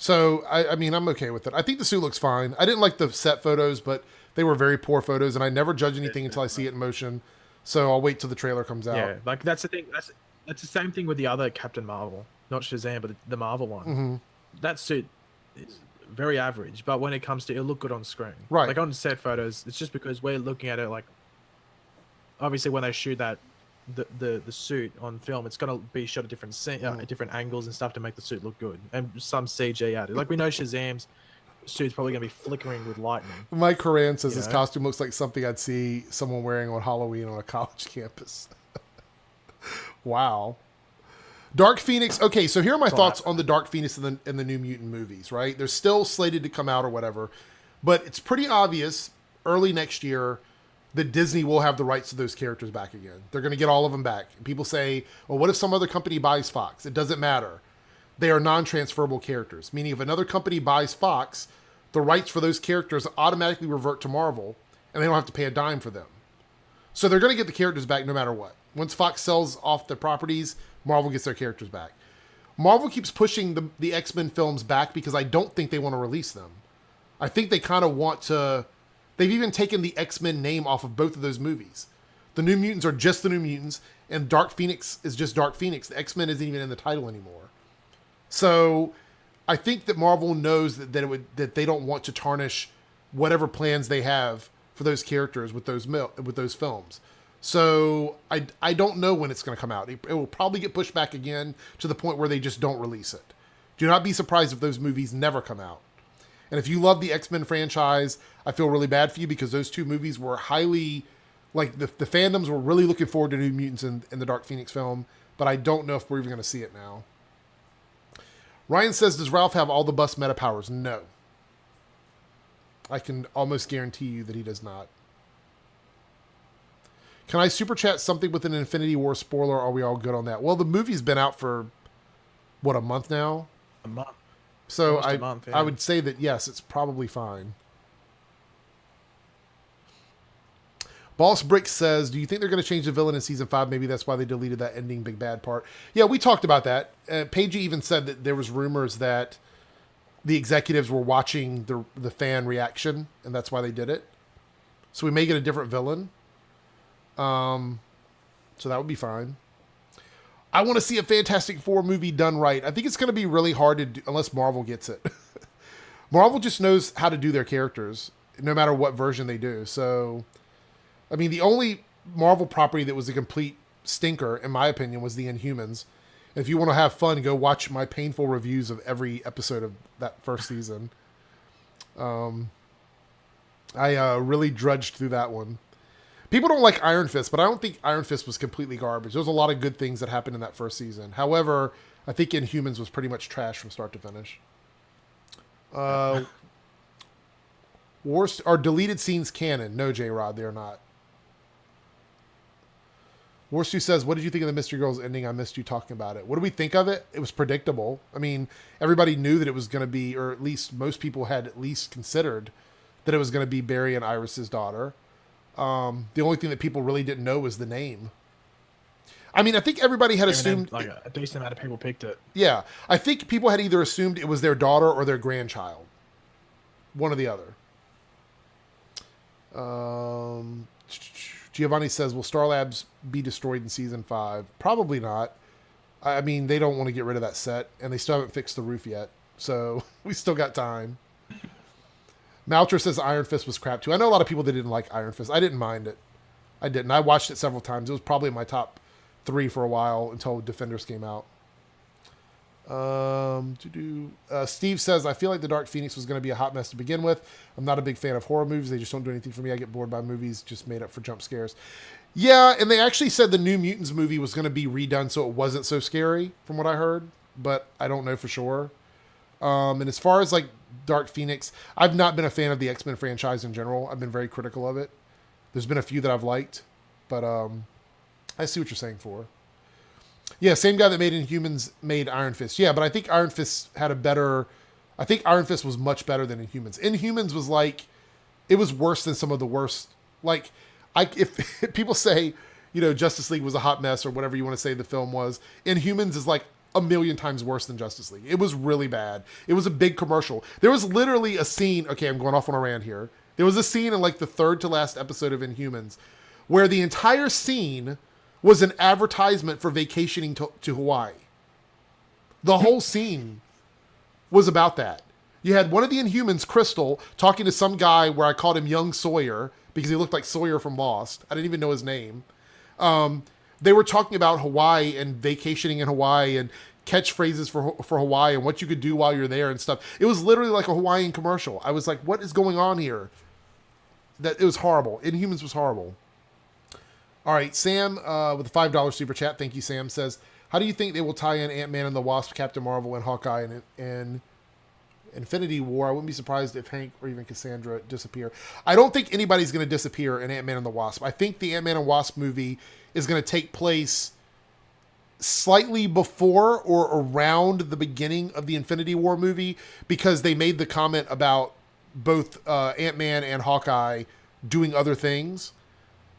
A: So, I mean, I'm okay with it. I think the suit looks fine. I didn't like the set photos, but they were very poor photos, and I never judge anything until I see it in motion. So I'll wait till the trailer comes out.
B: Yeah, like that's the thing. That's the same thing with the other Captain Marvel, not Shazam, but the Marvel one.
A: Mm-hmm.
B: That suit is very average, but when it comes to, it'll look good on screen.
A: Right.
B: Like on set photos, it's just because we're looking at it like, obviously when they shoot that, the suit on film, it's gonna be shot at different angles and stuff to make the suit look good, and some CG added. Like we know Shazam's suit's probably gonna be flickering with lightning.
A: Mike Horan says his costume looks like something I'd see someone wearing on Halloween on a college campus. Wow. Dark Phoenix. Okay, so here are my thoughts on the Dark Phoenix in the New Mutant movies, right? They're still slated to come out or whatever, but it's pretty obvious early next year that Disney will have the rights to those characters back again. They're going to get all of them back. And people say, well, what if some other company buys Fox? It doesn't matter. They are non-transferable characters, meaning if another company buys Fox, the rights for those characters automatically revert to Marvel, and they don't have to pay a dime for them. So they're going to get the characters back no matter what. Once Fox sells off the properties, Marvel gets their characters back. Marvel keeps pushing the X-Men films back because I don't think they want to release them. I think they kind of want to... They've even taken the X-Men name off of both of those movies. The New Mutants are just the New Mutants, and Dark Phoenix is just Dark Phoenix. The X-Men isn't even in the title anymore. So I think that Marvel knows that they don't want to tarnish whatever plans they have for those characters with those films. So I don't know when it's going to come out. It will probably get pushed back again to the point where they just don't release it. Do not be surprised if those movies never come out. And if you love the X-Men franchise, I feel really bad for you because those two movies were highly, like the fandoms were really looking forward to New Mutants in the Dark Phoenix film, but I don't know if we're even going to see it now. Ryan says, does Ralph have all the bus meta powers? No. I can almost guarantee you that he does not. Can I super chat something with an Infinity War spoiler? Are we all good on that? Well, the movie's been out for, what, a month now?
B: A month.
A: So I would say that, yes, it's probably fine. Boss Brick says, do you think they're going to change the villain in season 5? Maybe that's why they deleted that ending big bad part. Yeah, we talked about that. Paige even said that there was rumors that the executives were watching the fan reaction, and that's why they did it. So we may get a different villain. So that would be fine. I want to see a Fantastic Four movie done right. I think it's going to be really hard to do, unless Marvel gets it. Marvel just knows how to do their characters, no matter what version they do. So, I mean, the only Marvel property that was a complete stinker, in my opinion, was the Inhumans. And if you want to have fun, go watch my painful reviews of every episode of that first season. I really drudged through that one. People don't like Iron Fist, but I don't think Iron Fist was completely garbage. There was a lot of good things that happened in that first season. However, I think Inhumans was pretty much trash from start to finish. Worst are deleted scenes canon? No, J-Rod, they're not. Worstu says, what did you think of the Mystery Girls ending? I missed you talking about it. What do we think of it? It was predictable. I mean, everybody knew that it was going to be, or at least most people had at least considered that it was going to be Barry and Iris's daughter. The only thing that people really didn't know was the name. I mean, I think everybody had assumed...
B: Like a decent amount of people picked it.
A: Yeah. I think people had either assumed it was their daughter or their grandchild. One or the other. Giovanni says, will Star Labs be destroyed in Season 5? Probably not. I mean, they don't want to get rid of that set, and they still haven't fixed the roof yet. So, we still got time. Malcher says Iron Fist was crap too. I know a lot of people that didn't like Iron Fist. I didn't mind it. I didn't. I watched it several times. It was probably in my top 3 for a while until Defenders came out. Steve says, I feel like the Dark Phoenix was going to be a hot mess to begin with. I'm not a big fan of horror movies. They just don't do anything for me. I get bored by movies just made up for jump scares. Yeah, and they actually said the New Mutants movie was going to be redone so it wasn't so scary, from what I heard, but I don't know for sure. And as far as like Dark Phoenix, I've not been a fan of the X-Men franchise in general. I've been very critical of it. There's been a few that I've liked, but I see what you're saying for. Yeah, same guy that made Inhumans made Iron Fist. Yeah, but I think Iron Fist had a better... I think Iron Fist was much better than Inhumans. Inhumans was like... It was worse than some of the worst... Like, if people say, you know, Justice League was a hot mess or whatever you want to say the film was, Inhumans is like a million times worse than Justice League. It was really bad. It was a big commercial. There was literally a scene... Okay, I'm going off on a rant here. There was a scene in like the third to last episode of Inhumans where the entire scene was an advertisement for vacationing to Hawaii. The whole scene was about that. You had one of the Inhumans, Crystal, talking to some guy where I called him Young Sawyer because he looked like Sawyer from Lost. I didn't even know his name. They were talking about Hawaii and vacationing in Hawaii and catchphrases for Hawaii and what you could do while you're there and stuff. It was literally like a Hawaiian commercial. I was like, what is going on here? It was horrible. Inhumans was horrible. All right, Sam with a $5 super chat. Thank you, Sam. Says, how do you think they will tie in Ant-Man and the Wasp, Captain Marvel, and Hawkeye and Infinity War? I wouldn't be surprised if Hank or even Cassandra disappear. I don't think anybody's going to disappear in Ant-Man and the Wasp. I think the Ant-Man and Wasp movie is going to take place slightly before or around the beginning of the Infinity War movie because they made the comment about both Ant-Man and Hawkeye doing other things.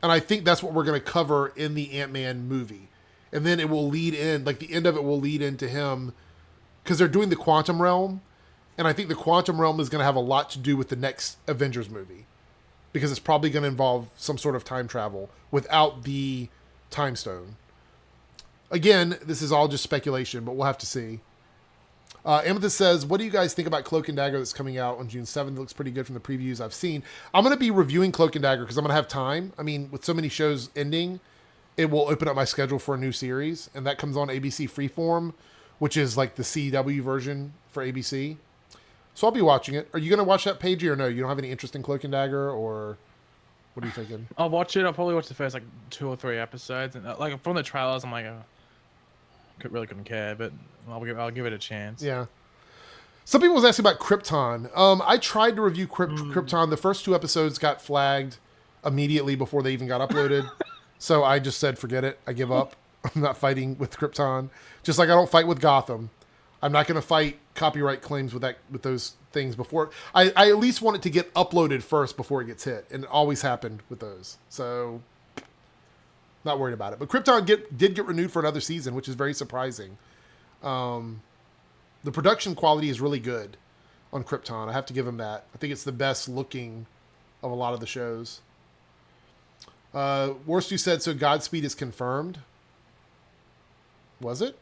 A: And I think that's what we're going to cover in the Ant-Man movie. And then it will lead in, like the end of it will lead into him, because they're doing the Quantum Realm. And I think the Quantum Realm is going to have a lot to do with the next Avengers movie. Because it's probably going to involve some sort of time travel without the Time Stone. Again, this is all just speculation, but we'll have to see. Amethyst says, what do you guys think about Cloak and Dagger that's coming out on June 7th? It looks pretty good from the previews I've seen. I'm going to be reviewing Cloak and Dagger because I'm going to have time. I mean, with so many shows ending, it will open up my schedule for a new series. And that comes on ABC Freeform, which is like the CW version for ABC. So I'll be watching it. Are you going to watch that, Paige, or no? You don't have any interest in Cloak and Dagger, or what are you thinking?
B: I'll watch it. I'll probably watch the first like 2 or 3 episodes. And like from the trailers, I'm like... really couldn't care, but I'll give it a chance.
A: Yeah. Some people was asking about Krypton. I tried to review Krypton. The first 2 episodes got flagged immediately before they even got uploaded. So I just said, forget it. I give up. I'm not fighting with Krypton. Just like I don't fight with Gotham. I'm not going to fight copyright claims with those things before. I at least want it to get uploaded first before it gets hit. And it always happened with those. So... not worried about it. But Krypton did get renewed for another season, which is very surprising. The production quality is really good on Krypton. I have to give them that. I think it's the best looking of a lot of the shows. Worstu said, so Godspeed is confirmed. Was it?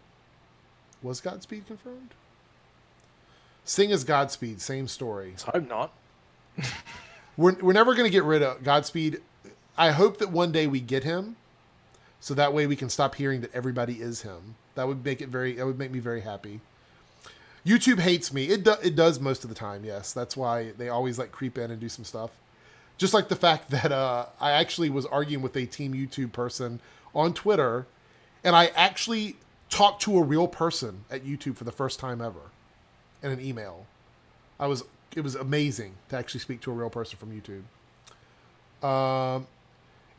A: Was Godspeed confirmed? Sing as Godspeed, same story.
B: I hope not.
A: We're never going to get rid of Godspeed. I hope that one day we get him. So that way we can stop hearing that everybody is him. That would make me very happy. YouTube hates me. It does most of the time, yes. That's why they always like creep in and do some stuff. Just like the fact that I actually was arguing with a Team YouTube person on Twitter, and I actually talked to a real person at YouTube for the first time ever in an email. It was amazing to actually speak to a real person from YouTube.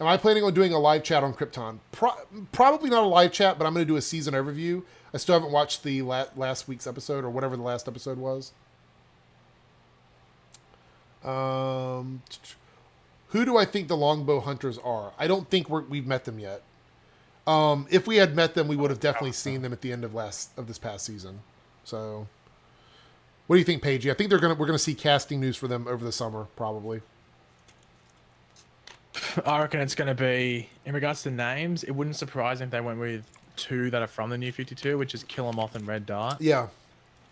A: Am I planning on doing a live chat on Krypton? Probably not a live chat, but I'm going to do a season overview. I still haven't watched the last week's episode or whatever the last episode was. Who do I think the Longbow Hunters are? I don't think we've met them yet. If we had met them, we would have definitely seen them at the end of this past season. So, what do you think, Paige? I think we're gonna see casting news for them over the summer, probably.
B: I reckon it's going to be, in regards to names, it wouldn't surprise me if they went with 2 that are from the New 52, which is Killer Moth and Red Dart.
A: Yeah,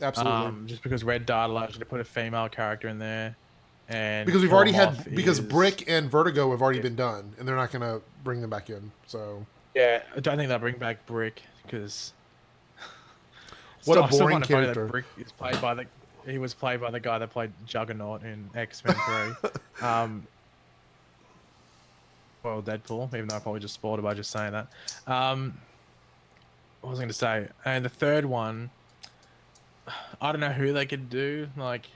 A: absolutely.
B: Just because Red Dart allows you to put a female character in there. And
A: because we've already because Brick and Vertigo have already been done, and they're not going to bring them back in. So
B: yeah, I don't think they'll bring back Brick, because
A: What a
B: I still
A: boring
B: find it funny that
A: character.
B: Brick is played by the. He was played by the guy that played Juggernaut in X-Men 3. Well, Deadpool, even though I probably just spoiled it by just saying that. What was I going to say? And the third one, I don't know who they could do. Like,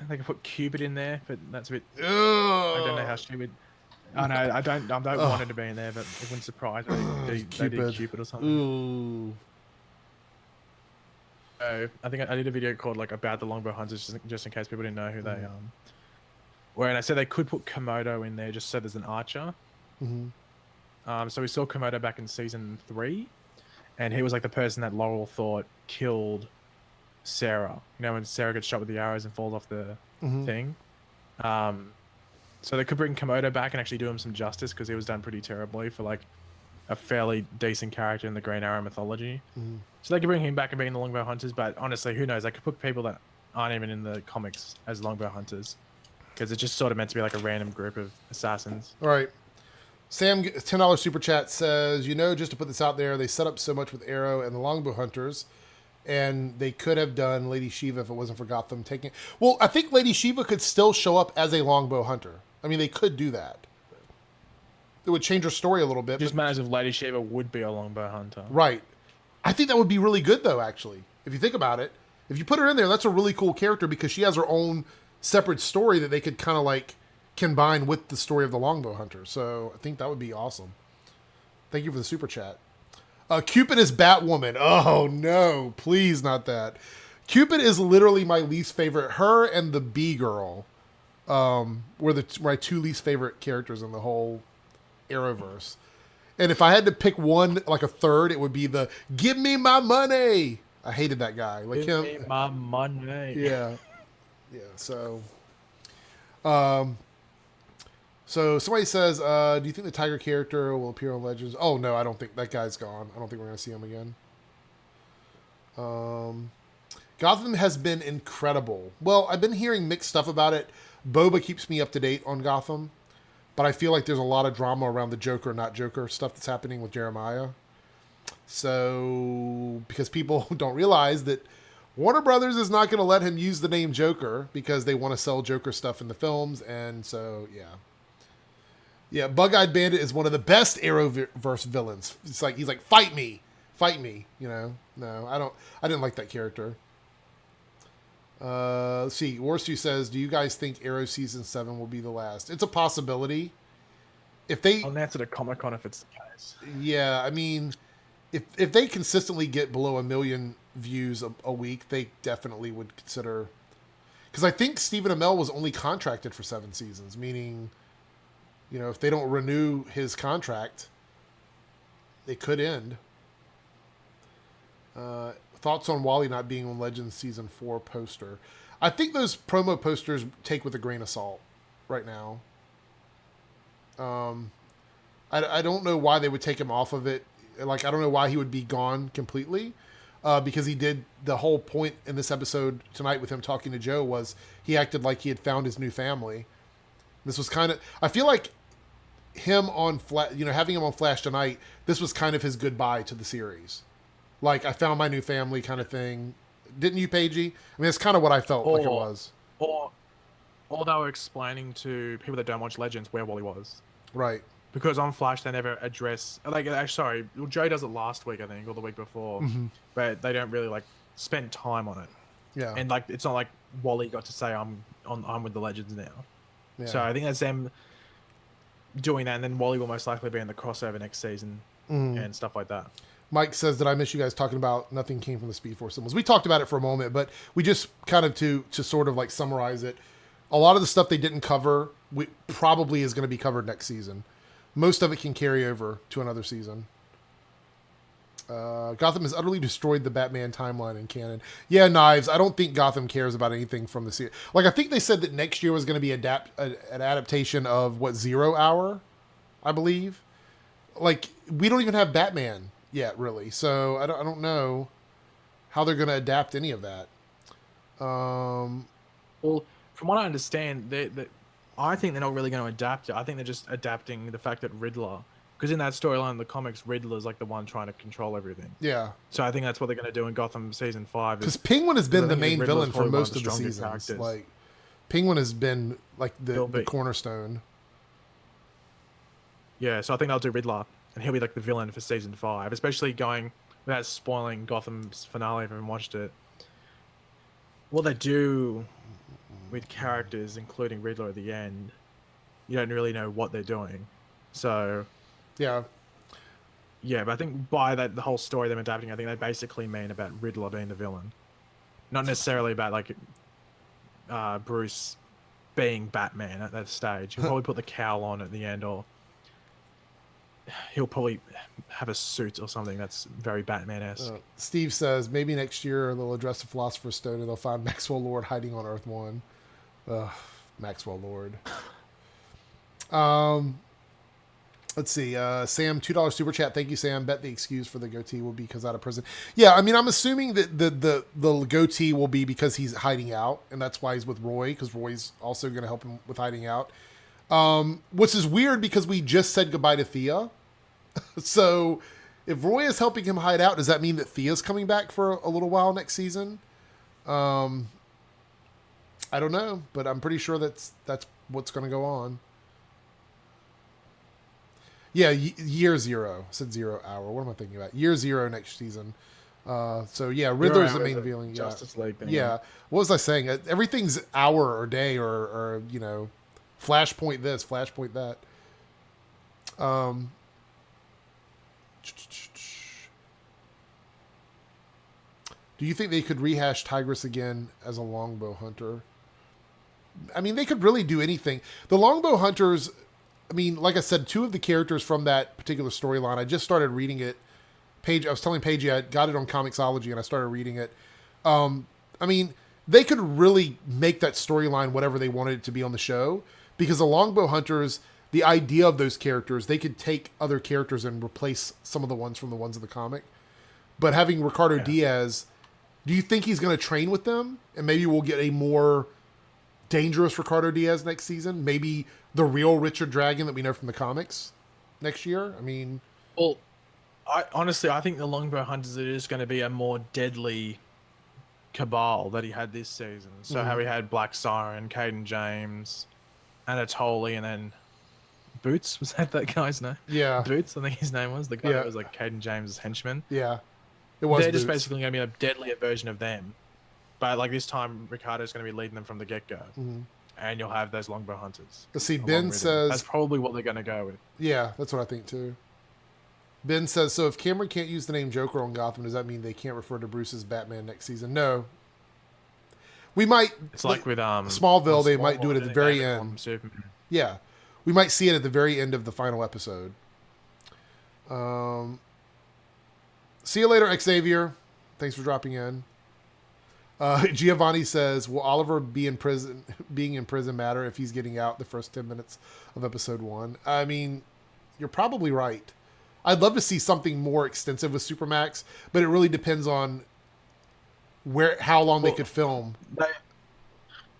B: they could put Cupid in there, but that's a bit.
A: Ugh.
B: I don't know how stupid. I know. I don't want it to be in there, but it wouldn't surprise me. They did Cupid or something.
A: Ooh.
B: So I think I did a video called like about the Longbow Hunters, just in case people didn't know who they were. And I said they could put Komodo in there just so there's an archer. So we saw Komodo back in season 3, and he was like the person that Laurel thought killed Sarah. You know, when Sarah gets shot with the arrows and falls off the thing. So they could bring Komodo back and actually do him some justice, because he was done pretty terribly for like a fairly decent character in the Green Arrow mythology. So they could bring him back and be in the Longbow Hunters, but honestly, who knows? They could put people that aren't even in the comics as Longbow Hunters, because it's just sort of meant to be like a random group of assassins.
A: All right. Sam, $10 super chat says, just to put this out there, they set up so much with Arrow and the Longbow Hunters, and they could have done Lady Shiva if it wasn't for Gotham taking... Well, I think Lady Shiva could still show up as a Longbow Hunter. I mean, they could do that. It would change her story a little bit.
B: Just matters if Lady Shiva would be a Longbow Hunter.
A: Right. I think that would be really good, though, actually. If you think about it. If you put her in there, that's a really cool character, because she has her own separate story that they could kind of like combine with the story of the Longbow Hunter. So I think that would be awesome. Thank you for the super chat. Cupid is Batwoman. Oh, no. Please, not that. Cupid is literally my least favorite. Her and the Bee Girl were my two least favorite characters in the whole Arrowverse. And if I had to pick one, like a third, it would be the "Give me my money." I hated that guy. Like
B: Give me my money.
A: Yeah. So, so somebody says, "Do you think the Tiger character will appear on Legends?" Oh no, I don't think that guy's gone. I don't think we're gonna see him again. Gotham has been incredible. Well, I've been hearing mixed stuff about it. Boba keeps me up to date on Gotham, but I feel like there's a lot of drama around the Joker, not Joker stuff that's happening with Jeremiah. So, because people don't realize that Warner Brothers is not going to let him use the name Joker, because they want to sell Joker stuff in the films. And so, yeah, Bug-Eyed Bandit is one of the best Arrowverse villains. It's like he's like, fight me. No, I didn't like that character. Let's see. Warstu says, "Do you guys think Arrow season 7 will be the last?" It's a possibility. If they,
B: I'll answer to Comic-Con if it's the case.
A: Yeah, I mean, if they consistently get below 1 million views a week, they definitely would consider. Because I think Stephen Amell was only contracted for 7 seasons, meaning, if they don't renew his contract, it could end. Thoughts on Wally not being on Legends season 4 poster? I think those promo posters take with a grain of salt right now. I don't know why they would take him off of it. Like, I don't know why he would be gone completely. Because he did, the whole point in this episode tonight with him talking to Joe was he acted like he had found his new family. This was kind of, I feel like him on having him on Flash tonight, this was kind of his goodbye to the series. Like, I found my new family kind of thing. Didn't you, Paigey? I mean, it's kind of what I felt like it was.
B: Or they were explaining to people that don't watch Legends where Wally was.
A: Right.
B: Because on Flash, they never address... Sorry, Joe does it last week, I think, or the week before. But they don't really, spend time on it.
A: Yeah.
B: And, it's not like Wally got to say, I'm with the Legends now. Yeah. So I think that's them doing that, and then Wally will most likely be in the crossover next season and stuff like that.
A: Mike says, "Did I miss you guys talking about nothing came from the Speed Force symbols?" We talked about it for a moment, but we just kind of to sort of summarize it. A lot of the stuff they didn't cover probably is going to be covered next season. Most of it can carry over to another season. Gotham has utterly destroyed the Batman timeline in canon. Yeah, Knives. I don't think Gotham cares about anything from the series. I think they said that next year was going to be an adaptation of 0 Hour, I believe. We don't even have Batman yet, really. So I don't know how they're going to adapt any of that.
B: Well, from what I understand, I think they're not really going to adapt it. I think they're just adapting the fact that Riddler because in that storyline in the comics, Riddler's like the one trying to control everything.
A: Yeah.
B: So I think that's what they're going to do in Gotham season 5.
A: Because Penguin has been the main
B: Riddler's
A: villain for
B: probably one
A: most of the
B: stronger
A: seasons.
B: characters.
A: Like, Penguin has been like
B: He'll
A: the
B: be-
A: cornerstone.
B: Yeah, so I think they'll do Riddler, and he'll be like the villain for season 5, especially going without spoiling Gotham's finale if you haven't watched it. What they do with characters, including Riddler at the end, you don't really know what they're doing. So
A: Yeah.
B: yeah, but I think by that the whole story them adapting, I think they basically mean about Riddler being the villain, not necessarily about like Bruce being Batman at that stage. He'll probably put the cowl on at the end, or he'll probably have a suit or something that's very Batman-esque.
A: Steve says maybe next year they'll address the Philosopher's Stone and they'll find Maxwell Lord hiding on Earth 1. Maxwell Lord. Let's see. Sam, $2 super chat. Thank you, Sam. Bet the excuse for the goatee will be because out of prison. Yeah, I mean, I'm assuming that the goatee will be because he's hiding out, and that's why he's with Roy, because Roy's also going to help him with hiding out. Which is weird because we just said goodbye to Thea. So if Roy is helping him hide out, does that mean that Thea's coming back for a little while next season? I don't know, but I'm pretty sure that's what's going to go on. Yeah, year 0. I said 0 hour. What am I thinking about? Year 0 next season. So yeah, Riddler's the main villain.
B: Justice League thing.
A: Yeah. What was I saying? Everything's hour or day or you know, flashpoint this, flashpoint that. Do you think they could rehash Tigress again as a longbow hunter? I mean, they could really do anything. The longbow hunters, I mean, like I said, 2 of the characters from that particular storyline, I just started reading it. I was telling Paige I got it on Comixology and I started reading it. I mean, they could really make that storyline whatever they wanted it to be on the show, because the longbow hunters, the idea of those characters, they could take other characters and replace some of the ones from the ones of the comic. But having Ricardo Diaz, do you think he's going to train with them? And maybe we'll get a more dangerous Ricardo Diaz next season? Maybe the real Richard Dragon that we know from the comics next year? I mean...
B: Well, I think the longbow hunters are just going to be a more deadly cabal that he had this season. So how he had Black Siren, Caden James, Anatoly, and then Boots. Was that guy's name?
A: Yeah.
B: Boots, I think his name was. The guy that was like Caden James' henchman.
A: Yeah. It was
B: They're
A: Boots.
B: just basically going to be a deadlier version of them. But like this time, Ricardo's going to be leading them from the get-go. And you'll have those longbow hunters.
A: Let's see, Ben says...
B: That's probably what they're going to go with.
A: Yeah, that's what I think too. Ben says, so if Cameron can't use the name Joker on Gotham, does that mean they can't refer to Bruce as Batman next season? No. We might...
B: It's like with
A: Smallville, they might do it at the very end.
B: Superman.
A: Yeah. We might see it at the very end of the final episode. See you later, Xavier. Thanks for dropping in. Giovanni says, will Oliver being in prison matter if he's getting out the first 10 minutes of episode 1? I mean, you're probably right. I'd love to see something more extensive with Supermax, but it really depends on how long they could film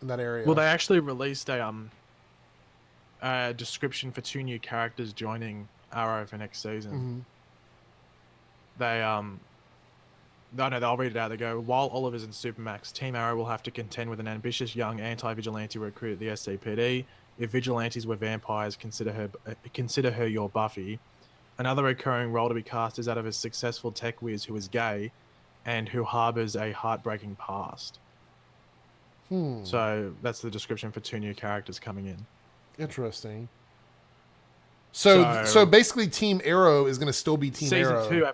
A: in that area.
B: Well, they actually released a description for 2 new characters joining Arrow for next season. They no, they'll read it out. They go, while Oliver's in Supermax, Team Arrow will have to contend with an ambitious young anti-vigilante recruit at the SCPD. If vigilantes were vampires, consider her your Buffy. Another recurring role to be cast is that of a successful tech whiz who is gay and who harbors a heartbreaking past. So that's the description for 2 new characters coming in.
A: Interesting. So basically Team Arrow is going to still be Team Arrow.
B: Season 2...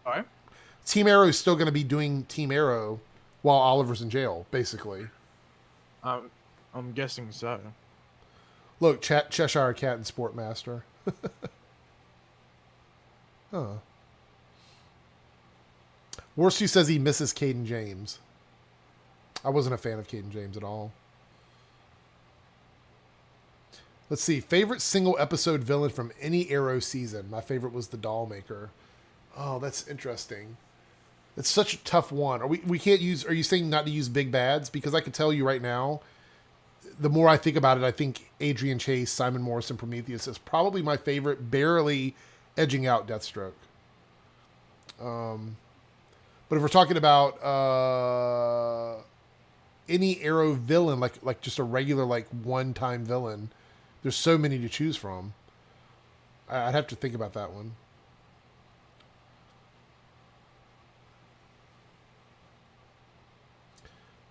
B: Sorry?
A: Team Arrow is still going to be doing Team Arrow while Oliver's in jail, basically.
B: I'm guessing so.
A: Look, Cheshire Cat and Sportmaster. Huh. Worsty says he misses Caden James. I wasn't a fan of Caden James at all. Let's see. Favorite single episode villain from any Arrow season. My favorite was the Dollmaker. Oh, that's interesting. It's such a tough one. We can't use... Are you saying not to use big bads? Because I can tell you right now, the more I think about it, I think Adrian Chase, Simon Morrison, Prometheus is probably my favorite, barely edging out Deathstroke. But if we're talking about any Arrow villain, like just a regular like one-time villain, there's so many to choose from. I'd have to think about that one.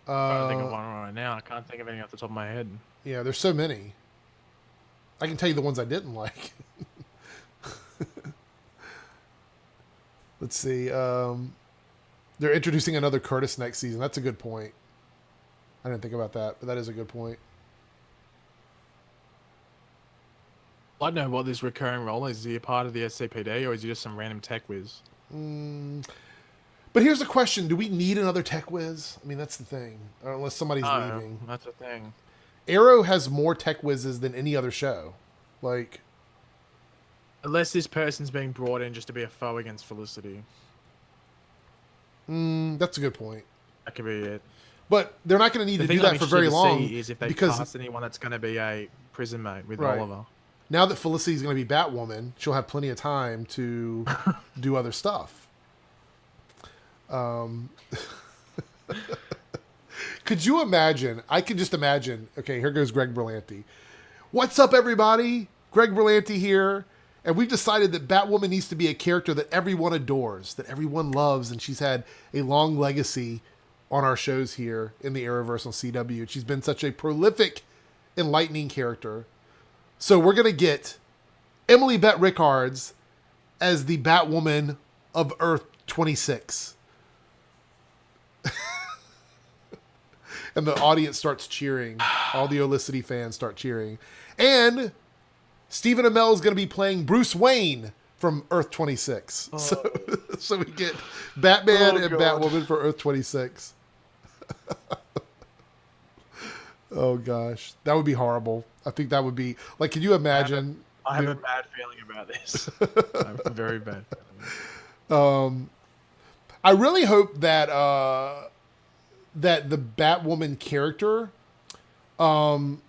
B: I'm trying to think of one right now. I can't think of any off the top of my head.
A: Yeah, there's so many. I can tell you the ones I didn't like. Let's see. They're introducing another Curtis next season. That's a good point. I didn't think about that, but that is a good point.
B: I don't know what this recurring role is. Is he a part of the SCPD or is he just some random tech whiz?
A: But here's the question. Do we need another tech whiz? I mean, that's the thing. Unless somebody's leaving.
B: That's the thing.
A: Arrow has more tech whizzes than any other show. Like...
B: Unless this person's being brought in just to be a foe against Felicity.
A: That's a good point.
B: That could be it.
A: But they're not going to need to do that for very long.
B: Is if they cast anyone that's going to be a prison mate with Oliver.
A: Now that Felicity's going to be Batwoman, she'll have plenty of time to do other stuff. Could you imagine? I can just imagine. Okay, here goes Greg Berlanti. What's up, everybody? Greg Berlanti here. And we've decided that Batwoman needs to be a character that everyone adores, that everyone loves, and she's had a long legacy on our shows here in the Arrowverse on CW. She's been such a prolific, enlightening character. So we're going to get Emily Bett Rickards as the Batwoman of Earth 26. And the audience starts cheering. All the Olicity fans start cheering. And Stephen Amell is going to be playing Bruce Wayne from Earth 26. Oh. So we get Batman and Batwoman for Earth 26. Oh, gosh. That would be horrible. I think that would be... Like, can you imagine...
B: I have a bad feeling about this. I have a very bad feeling.
A: I really hope that that the Batwoman character... that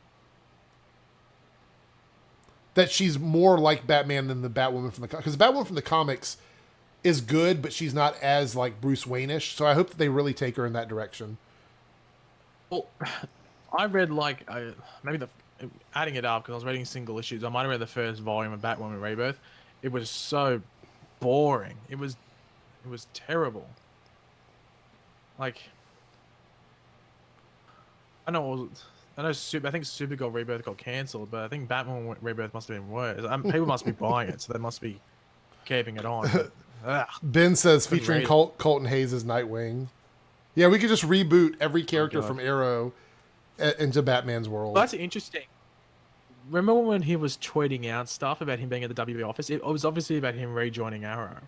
A: she's more like Batman than the Batwoman from the... Because the Batwoman from the comics is good, but she's not as, like, Bruce Wayne-ish. So I hope that they really take her in that direction.
B: Well, I read, like, adding it up, because I was reading single issues. I might have read the first volume of Batwoman Rebirth. It was so boring. It was terrible. Like... I think Supergirl Rebirth got cancelled, but I think Batman Rebirth must have been worse. People must be buying it, so they must be keeping it on. But,
A: Ben says featuring Colton Hayes as Nightwing. Yeah, we could just reboot every character from Arrow into Batman's world.
B: Well, that's interesting. Remember when he was tweeting out stuff about him being at the WB office? It was obviously about him rejoining Arrow.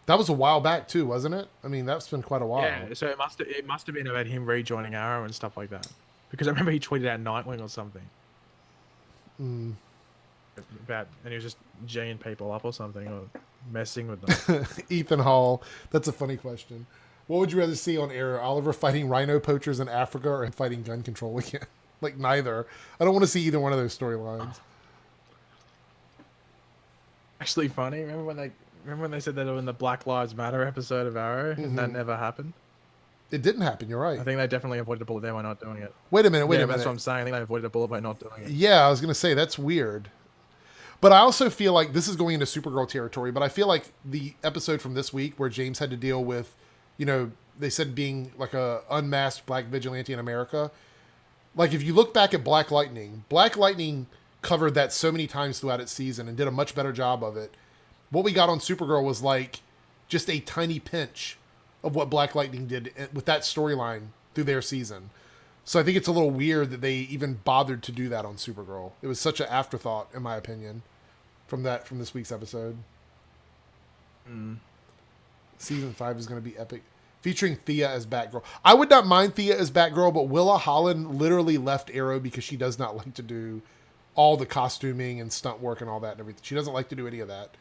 A: That was a while back too, wasn't it? I mean, that's been quite a while.
B: Yeah, so it must have been about him rejoining Arrow and stuff like that. Because I remember he tweeted out Nightwing or something. And he was just G'ing people up or something, or messing with them.
A: Ethan Hall, that's a funny question. What would you rather see on Arrow? Oliver fighting rhino poachers in Africa or fighting gun control again? Like, neither. I don't want to see either one of those storylines.
B: Actually funny. Remember when they said that in the Black Lives Matter episode of Arrow, and that never happened?
A: It didn't happen, you're right.
B: I think they definitely avoided a bullet there by not doing it.
A: Wait a minute.
B: That's what I'm saying. I think they avoided a bullet by not doing it.
A: Yeah, I was going to say, that's weird. But I also feel like, this is going into Supergirl territory, but I feel like the episode from this week where James had to deal with, they said being like a unmasked black vigilante in America. Like, if you look back at Black Lightning covered that so many times throughout its season and did a much better job of it. What we got on Supergirl was like just a tiny pinch of what Black Lightning did with that storyline through their season. So I think it's a little weird that they even bothered to do that on Supergirl. It was such an afterthought, in my opinion, from this week's episode. Season 5 is going to be epic. Featuring Thea as Batgirl. I would not mind Thea as Batgirl, but Willa Holland literally left Arrow because she does not like to do all the costuming and stunt work and all that and everything. She doesn't like to do any of that.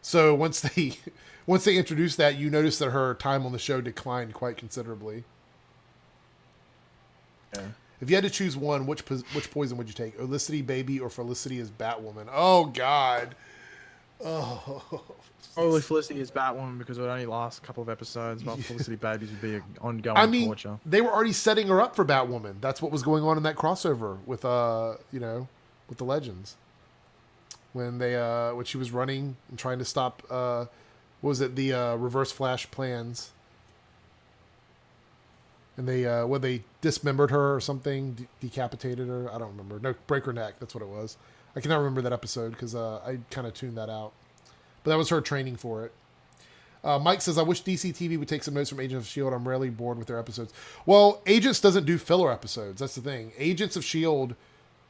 A: So once they introduced that, you notice that her time on the show declined quite considerably. Yeah. If you had to choose one, which poison would you take? Olicity Baby or Felicity as Batwoman? Oh God. Oh.
B: Probably Felicity is Batwoman because it would only last a couple of episodes, while Felicity Babies would be an ongoing
A: I mean,
B: torture.
A: they were already setting her up for Batwoman. That's what was going on in that crossover with with the Legends. When when she was running and trying to stop what was it, the Reverse Flash plans. And they dismembered her or something, decapitated her. I don't remember. No, break her neck. That's what it was. I cannot remember that episode because I kind of tuned that out. But that was her training for it. Mike says, I wish DC TV would take some notes from Agents of S.H.I.E.L.D. I'm rarely bored with their episodes. Well, Agents doesn't do filler episodes. That's the thing. Agents of S.H.I.E.L.D.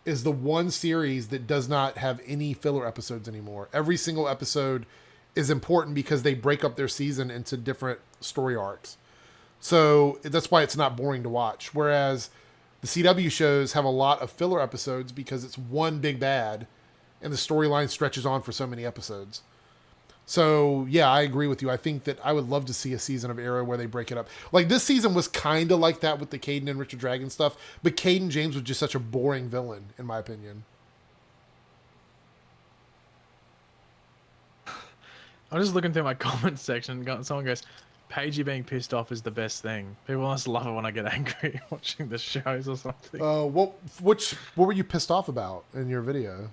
A: is the one series that does not have any filler episodes anymore. Every single episode is important because they break up their season into different story arcs. So that's why it's not boring to watch. Whereas the CW shows have a lot of filler episodes because it's one big bad and the storyline stretches on for so many episodes. So, yeah, I agree with you. I think that I would love to see a season of Arrow where they break it up. Like, this season was kind of like that with the Caden and Richard Dragon stuff, but Caden James was just such a boring villain, in my opinion.
B: I'm just looking through my comment section. Someone goes, Paigey being pissed off is the best thing. People must love it when I get angry watching the shows or something.
A: What were you pissed off about in your video?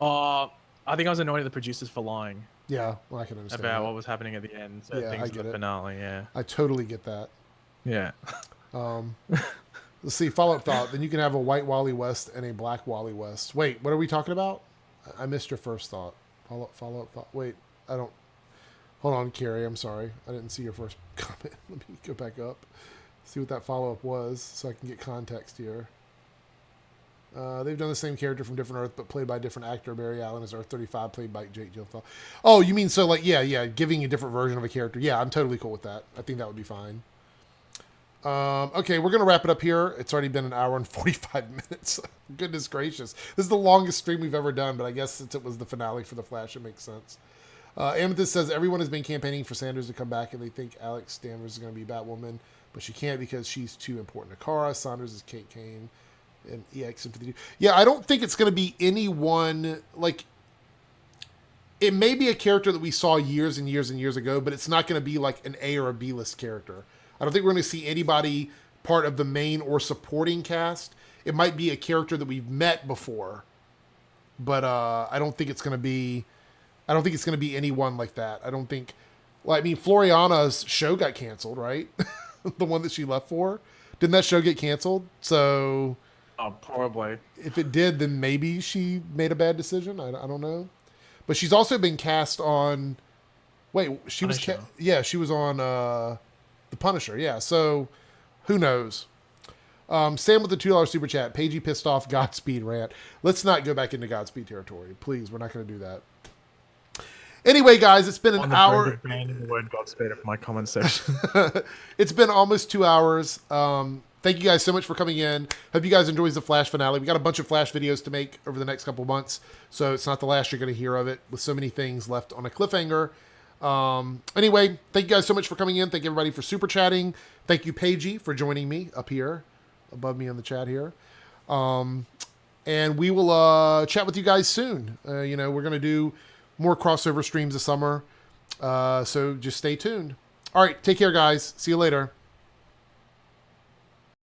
B: I think I was annoyed at the producers for lying.
A: Yeah, well, I can understand
B: about
A: that.
B: what was happening at the end. So
A: Yeah,
B: things
A: I
B: in
A: get
B: the
A: it.
B: finale, yeah.
A: I totally get that.
B: Yeah.
A: Let's see, follow-up thought. Then you can have a white Wally West and a black Wally West. Wait, what are we talking about? I missed your first thought. Follow-up thought. Wait, I don't... Hold on, Carrie. I'm sorry. I didn't see your first comment. Let me go back up. See what that follow-up was so I can get context here. They've done the same character from different Earth, but played by a different actor. Barry Allen is Earth 35, played by Jake Gyllenhaal. Oh, you mean so like, yeah, giving a different version of a character. Yeah, I'm totally cool with that. I think that would be fine. Okay, we're going to wrap it up here. It's already been an hour and 45 minutes. Goodness gracious. This is the longest stream we've ever done, but I guess since it was the finale for The Flash, it makes sense. Amethyst says, everyone has been campaigning for Sanders to come back, and they think Alex Danvers is going to be Batwoman, but she can't because she's too important to Kara. Saunders is Kate Kane. And EX52. Yeah, I don't think it's going to be anyone, like, it may be a character that we saw years and years and years ago, but it's not going to be like an A or a B list character. I don't think we're going to see anybody part of the main or supporting cast. It might be a character that we've met before, but I don't think it's going to be anyone like that. I don't think, well, I mean, Floriana's show got canceled, right? The one that she left for. Didn't that show get canceled? So...
B: Oh, probably.
A: If it did, then maybe she made a bad decision. I don't know. But she's also been cast on... Wait, she
B: Punisher.
A: was... she was on The Punisher, yeah. So, who knows? Sam with the $2 super chat. Paigey pissed off Godspeed rant. Let's not go back into Godspeed territory. Please, we're not going to do that. Anyway, guys, it's been an hour.
B: Banning the word Godspeed from my comment section.
A: It's been almost 2 hours. Thank you guys so much for coming in. Hope you guys enjoyed the Flash finale. We got a bunch of Flash videos to make over the next couple months, so it's not the last you're going to hear of it, with so many things left on a cliffhanger. Anyway, thank you guys so much for coming in. Thank you everybody for super chatting. Thank you, Paigey, for joining me up here, above me in the chat here. And we will chat with you guys soon. We're going to do more crossover streams this summer, so just stay tuned. All right, take care, guys. See you later.